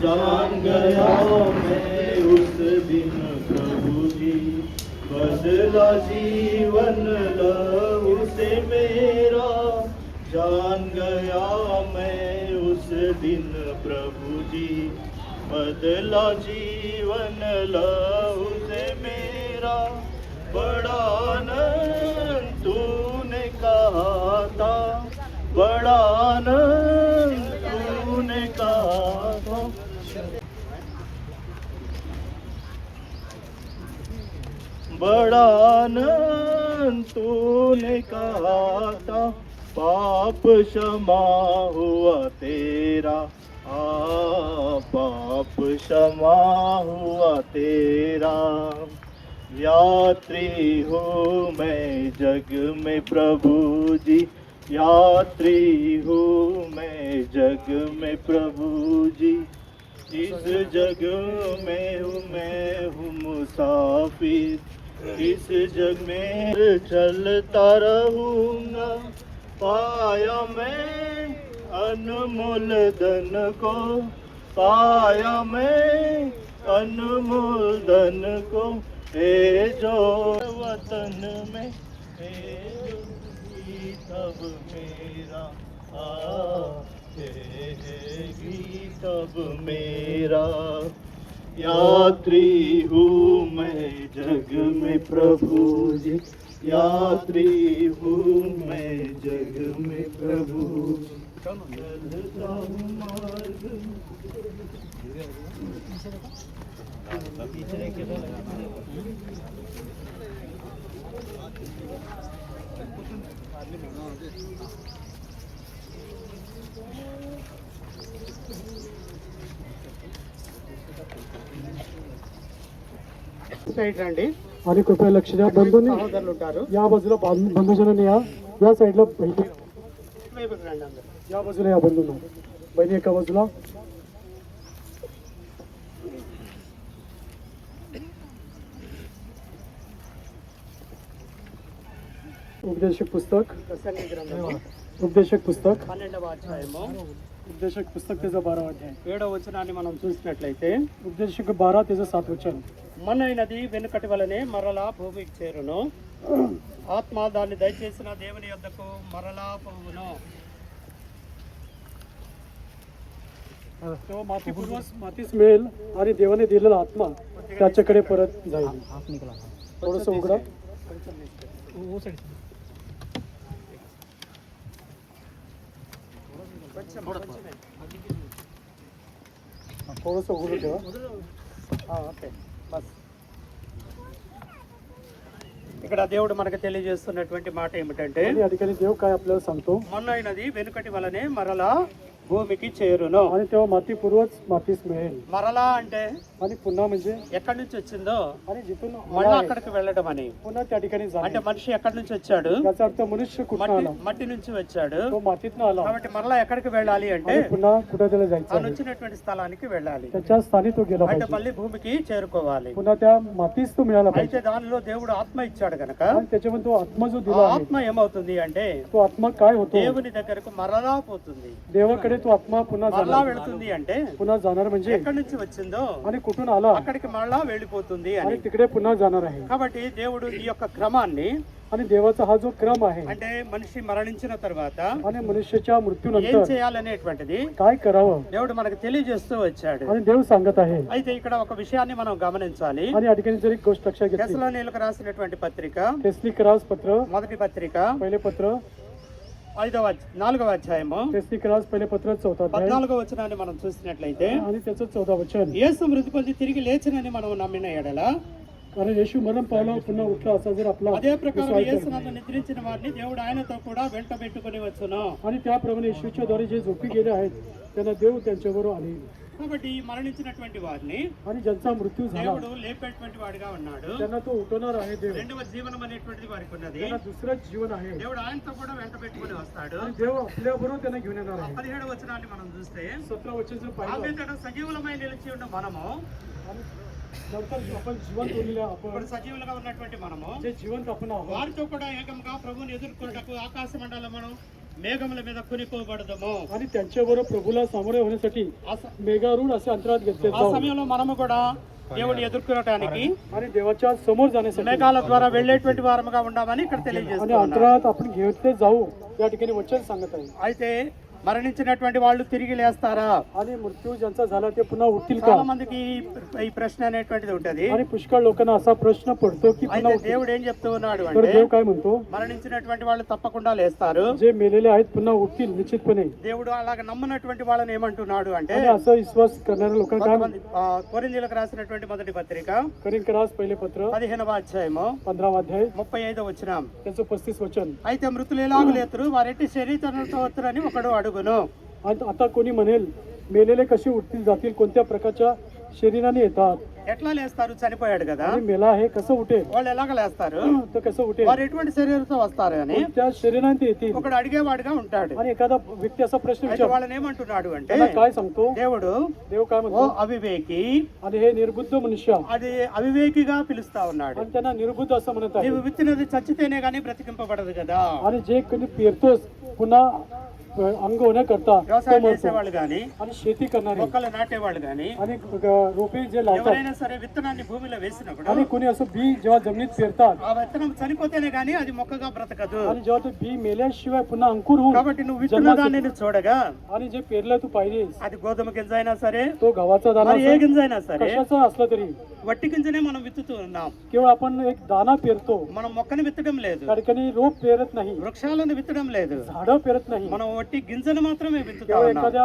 जान गया मैं उस दिन प्रभु जी, बदला जीवन लहू से मेरा, जान गया मैं उस दिन प्रभु जी, बदला जीवन लहू से मेरा, बड़ा आनंद तूने कहा था, बड़ा आनंद तूने कहा था, बड़ा आनंद तूने कहा था, पाप क्षमा हुआ तेरा, पाप क्षमा हुआ तेरा, यात्री हूँ मैं जग में प्रभु जी, यात्री हूँ मैं जग में प्रभु जी, इस जग में हूँ मैं हूँ मुसाफिर, इस जग में चलता रहूँगा, पाया मैं अनमोल धन को, पाया मैं अनमोल धन को, हे जो वतन में हे तब मेरा, हे तब मेरा, यात्री हूँ मैं जग में प्रभु जी, यात्री हूँ मैं जग में प्रभु, चलता हूँ मार्ग సైడ్ రండి. आणि कृपया लक्ष द्या बंधूंनी సహోదరులు ఉంటారు. या बाजूला बंधूजनांनी या साईडला बहिणी వైపుకి రండి అందరూ. या बाजूला या बंधूंना बहिणी एका बाजूला. उपदेशक पुस्तक, ప్రసంగి గ్రంథము उपदेशक पुस्तक, 12వ అధ్యాయము उपदेशक पुस्तक त्याचा 12वा अध्याय, 7వ వచనాన్ని మనం చూసినట్లయితే, उपदेशक 12 त्याचं 7 वचन. మన్నైనది వెనుకటి వలనే మరలా భూమికి చేరును, ఆత్మ దాన్ని దయచేసిన దేవుని యొద్దకు మరలా పోవును. तेव्हा मातीस मिळेल आणि देवाने दिलेला आत्मा त्याच्याकडे परत जाईल. थोडस उघडा. थोडस उघडू ठेवा. Okay bus. ఇక్కడ దేవుడు మనకు తెలియజేస్తున్నటువంటి మాట ఏమిటంటే, आणि या ठिकाणी देव काय आपल्याला सांगतो, మన్నైనది వెనుకటి వలనే మరలా భూమికి చేరును. आणि तेव्हा माती पूर्वच मातीस मिळेल. మరలా అంటే आणि पुन्हा म्हणजे ఎక్కడి నుంచి వచ్చిందో आणि जिथून మళ్ళా आला आहे, అక్కడికి వెళ్ళడం అని. पुन्हा त्या ठिकाणी అంటే जाणे. మనిషి ఎక్కడి నుంచి వచ్చాడు? याचा अर्थ मनुष्य कुठं आला, మట్టి నుంచి వచ్చాడు. तो मातीतनं आला కాబట్టి మరలా ఎక్కడికి వెళ్ళాలి అంటే आणि पुन्हा कुठं त्याला जायचं తాను आहे. వచ్చినటువంటి స్థలానికి వెళ్ళాలి. त्याच्या स्थानी तो गेला అంటే पाहिजे. మళ్ళీ భూమికి చేరుకోవాలి. पुन्हा त्या मातीस तो मिळाला అయితే पाहिजे. దానిలో దేవుడు ఆత్మ ఇచ్చాడు కనుక आणि त्याच्यामध्ये तो आत्मा जो ఆ दिला आहे, ఆత్మ ఏమవుతుంది అంటే तो आत्मा काय होतो, దేవుని దగ్గరకు మరలా పోతుంది. देवाकडे तो आत्मा पुन्हा మరలా जाणार. వెళుతుంది అంటే पुन्हा जाणार म्हणजे ఎక్కడి నుంచి వచ్చిందో आणि कुठून आला అక్కడికి మరలా వెళ్ళిపోతుంది అని. आणि तिकडे पुन्हा जाणार आहे. కాబట్టి దేవుడు ఈ యొక్క క్రమాన్ని, आणि देवाचा हा जो क्रम आहे అంటే మనిషి మరణించిన తర్వాత आणि मनुष्याच्या ఏం मृत्यूनंतर చేయాలనేటువంటిది काय करावं దేవుడు మనకు తెలియజేస్తూ వచ్చాడు. आणि देव सांगत आहे. అయితే ఇక్కడ ఒక విషయాన్ని మనం గమనించాలి. आणि या ठिकाणी जर एक गोष्ट लक्षात घेतली, తెస్సలోనికీయులకు రాసినటువంటి పత్రిక, तेसलिकरास पत्र, మొదటి పత్రిక, पहिले पत्र, 4వ అధ్యాయము, तेसलिकरास पहिले पत्र 4th अध्याय 14వ వచనాన్ని మనం చూసినట్లయితే, आणि त्याचं 14 वचन. యేసు మృతి పొంది తిరిగి లేచినని మనం నమ్మిన ఎడల, कारण येशू मरण पावला पुन्हा उठला असा जर आपला అదే ప్రకారం विश्वास యేసునందు धरला, నిద్రించిన వారిని దేవుడు ఆయనతో కూడా వెంట పెట్టుకుని వచ్చును. आणि त्याप्रमाणे येशूच्या द्वारे जे झोपी गेले आहेत त्यांना देव त्यांच्याबरोबर आले. కాబట్టి ఈ మరణించినటువంటి వారిని आणि ज्यांचा मृत्यू झाला దేవుడు లేపేటువంటి వాడిగా ఉన్నాడు. त्यांना तो उठवणार आहे देव. రెండవ జీవనం అనేటువంటిది వారికి ఉన్నది. त्यांना दुसरं जीवन आहे దేవుడు ఆయనతో కూడా వెంట పెట్టుకుని వస్తాడు. आणि देव आपल्याबरोबर त्यांना घेऊन येणार आहे. 17వ వచనాన్ని మనం చూస్తే, 17 वचन जर ఆ पाहिलं, మీదట సజీవులమై నిలిచి ఉన్న మనము नंतर आपण जिवंत उरलेले आपण ఇప్పుడు సజీవులుగా ఉన్నటువంటి మనము जे जिवंत आपण आहोत వారితో కూడా ఏకంగా ప్రభువుని ఎదుర్కొన్నటకు ఆకాశ మండలమును మేఘముల మీద కొనిపోబడదము. आणि त्यांच्याबरोबर प्रभूला सामोरे होण्यासाठी मेघारूढ असे अंतरात घेतले ఆ సమయంలో మనము కూడా దేవుని ఎదుర్కొనటానికి आणि देवाच्या समोर जाण्यासाठी మేఘాల ద్వారా వెళ్ళేటువంటి వారముగా ఉండామని ఇక్కడ आणि తెలియజేస్తున్నారు. अंतरात आपण घेतले जाऊ या ठिकाणी वचन सांगत आहे. అయితే మరణించినటువంటి వాళ్ళు తిరిగి లేస్తారా? आणि मृत्यू ज्यांचा झाला ते पुन्हा उठतील का? చాలా మందికి ఈ ప్రశ్న అనేటువంటిది ఉంటది. आणि पुष्कळ लोकांना असा प्रश्न पडतो की पुन्हा అయితే उठतील. దేవుడు ఏం చెప్తూ ఉన్నాడు तर అంటే देव काय म्हणतो, మరణించినటువంటి వాళ్ళు తప్పకుండా లేస్తారు. जे मेलेले आहेत पुन्हा उठतील निश्चितपणे. దేవుడు అలాగ నమ్మనటువంటి వాళ్ళని ఏమంటున్నాడు అంటే आणि असं विश्वास करणाऱ्या लोकांना काय కొంతమంది కొరింథీయులకు రాసినటువంటి మొదటి పత్రిక करिंकरास पहिले पत्र 15వ అధ్యాయము 15వ अध्याय 35వ వచనం. त्याचं 35 वचन. అయితే మృతులు ఎలాగ లేతురు వారెట్టి శరీరంతో వస్తురని ఒకడు అడుగును. आणि आता कोणी म्हणेल मेलेले कसे उठतील जातील, कोणत्या प्रकारच्या शरीराने येतात, ఎట్లా లేస్తారు? చనిపోయాడు కదా, आणि मेला आहे कसं उठेल, వాళ్ళు ఎలాగ లేస్తారు? तर कसं उठेल, వారు ఎటువంటి శరీరంతో వస్తారు అని कोणत्या शरीराने ते येतील. ఒకడు అడిగేవాడుగా ఉంటాడు. आणि एखादा व्यक्ती असा प्रश्न అయితే विचार వాళ్ళని ఏమంటున్నాడు అంటే त्याला काय सांगतो, దేవుడు देव काय ఓ म्हणतो, అవివేకి, आणि हे निर्बुद्ध मनुष्य, అది అవివేకిగా పిలుస్తా ఉన్నాడు. आणि त्यांना निर्बुद्ध असं म्हणत आहे. నీవు విత్తినది చచ్చితేనే గానీ బ్రతికింపబడదు కదా. आणि जे कोणी पेरतोस पुन्हा अंग होण्याकरता तो వ్యవసాయం मरतो. చేసేవాళ్ళు గాని, आणि शेती करणारे మొక్కలు నాటేవాళ్ళు గాని, आणि रोपे जे लावतात, ఎవరైనా సరే విత్తనాన్ని భూమిలో వేసినప్పుడు आणि कोणी असं बी जेव्हा जमिनीत पेरतात, ఆ విత్తనం చనిపోతేనే గానీ అది మొక్కగా బ్రతకదు. आणि जेव्हा ते बी मेल्याशिवाय पुन्हा अंकुर होऊन, కాబట్టి నువ్వు విత్తున్న దాన్ని నువ్వు చూడగా आणि जे पेरलं तू पाहिजेस అది గోధుమ గింజ అయినా సరే, तो गव्हाचा दाना మరి ఏ असेल, గింజ అయినా సరే, कशाचा असला तरी వట్టి గింజనే మనం విత్తుతూ ఉన్నాం. केवळ आपण एक दाना पेरतो, మనం మొక్కని విత్తడం లేదు, त्या ठिकाणी रोप पेरत नाही, వృక్షాలను విత్తడం లేదు, झाडं पेरत नाही, మనం వట్టి గింజను మాత్రమే విత్తుతా केवळ ఉన్నాం. एखाद्या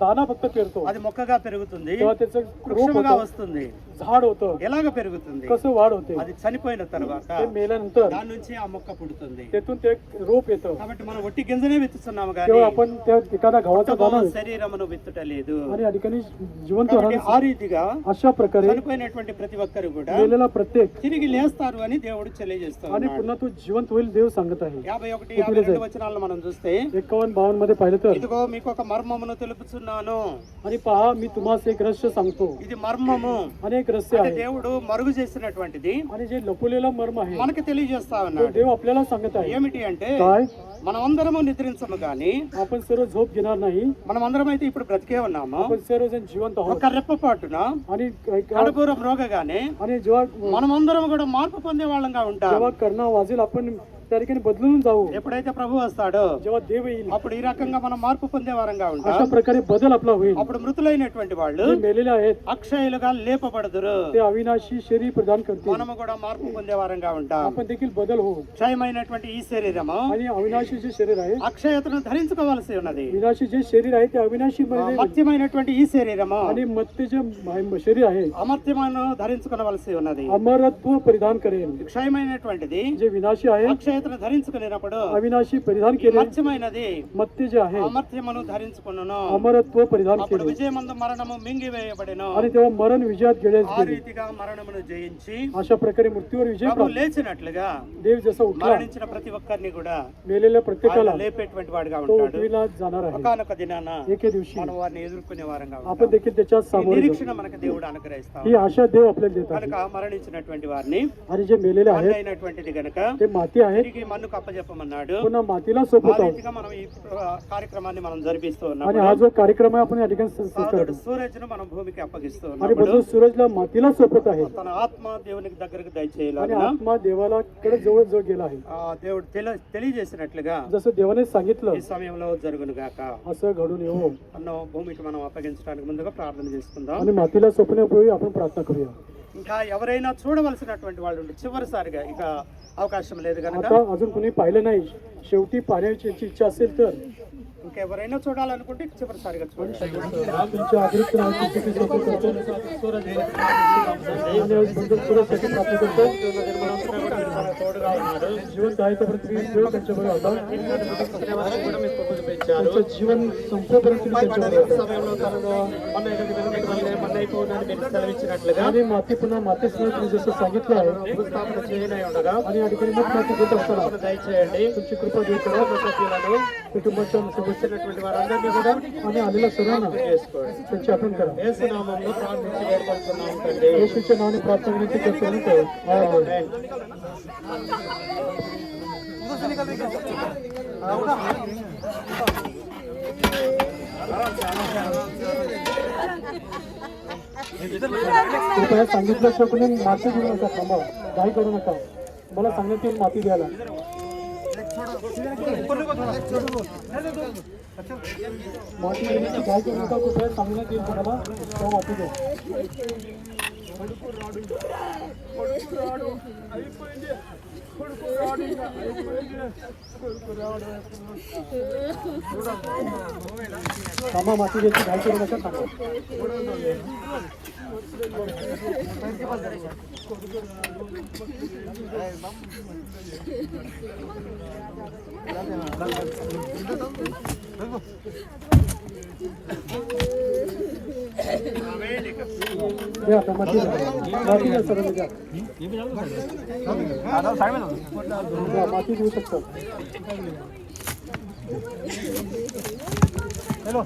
दाना फक्त पेरतो, అది మొక్కగా పెరుగుతుంది, तेव्हा त्याचं रोप వృక్షముగా होतं, వస్తుంది. झाड होतं. ఎలాగ పెరుగుతుంది? कसं वाढ होते, అది చనిపోయిన తర్వాత ते मेल्यानंतर దాని నుంచి ఆ మొక్క పుడుతుంది. तेथून ते रोप येतं. కాబట్టి మనం వట్టి గింజనే విత్తుతున్నాము కానీ तेव्हा आपण त्या एखादा गव्हाचा दाना శరీరమును విత్తుట లేదు. आणि या ठिकाणी जिवंत కాబట్టి राहण्यास ఆ రీతిగా अशा प्रकारे చనిపోయినటువంటి ప్రతి ఒక్కరు కూడా मेलेला प्रत्येक తిరిగి లేస్తారు అని దేవుడు తెలియజేస్తూ आणि ఉన్నాడు. पुन्हा तो जिवंत होईल देव सांगत आहे. 51, 52 వచనాలను మనం చూస్తే 51-52 मध्ये पाहिलं तर, ఇదిగో మీకు ఒక మర్మమును తెలుపుచున్నాను. आणि पहा मी तुम्हाला एक रहस्य सांगतो, ఇది మర్మము आणि एक रहस्य అంటే आहे, దేవుడు మరుగు చేసినటువంటిది आणि जे लपवलेला मर्म आहे మనకి తెలియజేస్తా तो ఉన్నాడు. देव आपल्याला सांगत आहे. ఏమిటి అంటే काय మనమందరము నిద్రించము కానీ आपण सर्व झोप घेणार नाही, మనమందరం అయితే ఇప్పుడు బ్రతికే ఉన్నాము. आपण सर्वजण जिवंत आहोत. ఒక రెప్పపాటున आणि కడుపురం రోగగానే आणि जेव्हा మనమందరం కూడా మార్పు పొందే వాళ్ళంగా ఉంటాం. जेव्हा करणं वाजेल आपण त्या ठिकाणी बदलून जाऊ. ఎప్పుడైతే ప్రభు వస్తాడో जेव्हा देव येईल అప్పుడు ఈ రకంగా మనం మార్పు పొందే వారంగా ఉంటాం. अशा प्रकारे बदल आपला होईल. అప్పుడు మృతులైనటువంటి వాళ్ళు जे मेलेले आहेत అక్షయులుగా లేపబడదురు. ते अविनाशी शरीर प्रदान करतील. మనము కూడా మార్పు పొందే వారంగా ఉంటాం. आपण देखील बदल होऊ. క్షయమైనటువంటి ఈ శరీరము आणि अविनाशी जे शरीर आहे, అక్షయతను ధరించుకోవాల్సి ఉన్నది. विनाशी जे शरीर आहे ते अविनाशी मध्ये, మత్యమైనటువంటి ఈ శరీరము आणि मत्य जे शरीर आहे అమర్త్యమును ధరించుకోవలసి ఉన్నది. अमरत्व परिधान करेल. క్షయమైనటువంటిది जे विनाशी आहे అక్షయతను ధరించుకునేటప్పుడు अविनाशी परिधान केले, మత్యమైనది मत्य जे आहे అమర్త్యమును ధరించుకును. अमरत्व परिधान అప్పుడు केले, విజయమందు మరణము మింగివేయబడెను. आणि तेव्हा मरण विजयात गेले. ఆ రీతిగా మరణమును జయించి अशा प्रकारे मृत्यूवर विजय ప్రభు प्राप्त. లేచినట్లుగా देव जसा उठला మరణించిన ప్రతి ఒక్కరిని కూడా मेलेल्या प्रत्येकाला ఆయన లేపేటువంటి వాడిగా तो ఉంటాడు. उठविला जाणार आहे. ఒకానొక దినాన एके दिवशी మనం వారిని ఎదుర్కొనే వారంగా आपण ఉంటాం. देखील त्याच्या ఈ सामोरे जाऊ. నిరీక్షణ మనకు దేవుడు అనుగ్రహిస్తాం. ही आशा देव आपल्याला देत आहे. కనుక మరణించినటువంటి వారిని आणि जे मेलेले మన్ను आहेत అయినటువంటిది గనుక ते माती आहेत, తిరిగి మన్నుకు అప్పజెప్పమన్నాడు. पुन्हा मातीला ఆ सोपत आहोत. రీతిగా మనం ఈ కార్యక్రమాన్ని మనం జరిపిస్తూ आणि ఉన్నాము. हा जो कार्यक्रम आहे आपण या ठिकाणी సోదరుడు करतो. సూరజ్ను మనం భూమికి అప్పగిస్తూ आणि ఉన్నప్పుడు बघू सूरजला मातीला सोपत आहे, తన ఆత్మ దేవునికి దగ్గరకు आणि దయచేయాలి. आत्मा देवाला कडे जवळ जवळ गेला आहे. దేవుడు తెలియజేసినట్లుగా जसं देवाने सांगितलं ఈ సమయంలో జరుగును గాక. असं घडून येऊ. అన్నో భూమికి మనం అప్పగించడానికి ముందుగా ప్రార్థన చేసుకుందాం. आणि मातीला सोपण्यापूर्वी आपण प्रार्थना करूया. ఇంకా ఎవరైనా చూడవలసినటువంటి వాళ్ళు ఉంటే చివరిసారిగా ఇక అవకాశం లేదు కనుక आता अजून कुणी पाहिलं नाही, शेवटी पाहण्याची इच्छा असेल तर ఇంకెవరైనా చూడాలనుకుంటే చివరిసారిగా చూడండి. तुमच्या अतिरिक्त नावाची प्रार्थना करतो. सूरजसाठी प्रार्थना करतो. जिवंत आहे तर पृथ्वी देव त्यांच्याबरोबर होता. त्यांचं जीवन संपेपर्यंत तुम्ही त्यांच्याबरोबर होता. आणि माती पुन्हा मातीच तुम्ही जसं सांगितलं आहे, आणि या ठिकाणी मग माती घेत असताना तुमची कृपा देत कुटुंबाच्या सोबत వచ్చినటువంటి వారందరినీ కూడా आणि आलेल्या सर्वांना చేసుకోండి. त्यांची आठवण करा. యేసు నామములో ప్రార్థించి వేడుకుంటున్నాము తండ్రి. येशूच्या नावाने प्रार्थना विनंती करतो. आमेन. कृपया सांगितल्याशिवाय कोणी माती देऊ नका. थांबा, काही करू नका. मला सांगण्यात येईल माती द्यायला. माती देण्याची काय करू नका. कृपया सांगण्यात येईल तुम्हाला तो माती द्या. थांबा, माती द्यायची काय करू नका. थांबा. द्या आता माती द्या. माती द्या सर्वांनी द्या. द्या, माती देऊ शकतो. हॅलो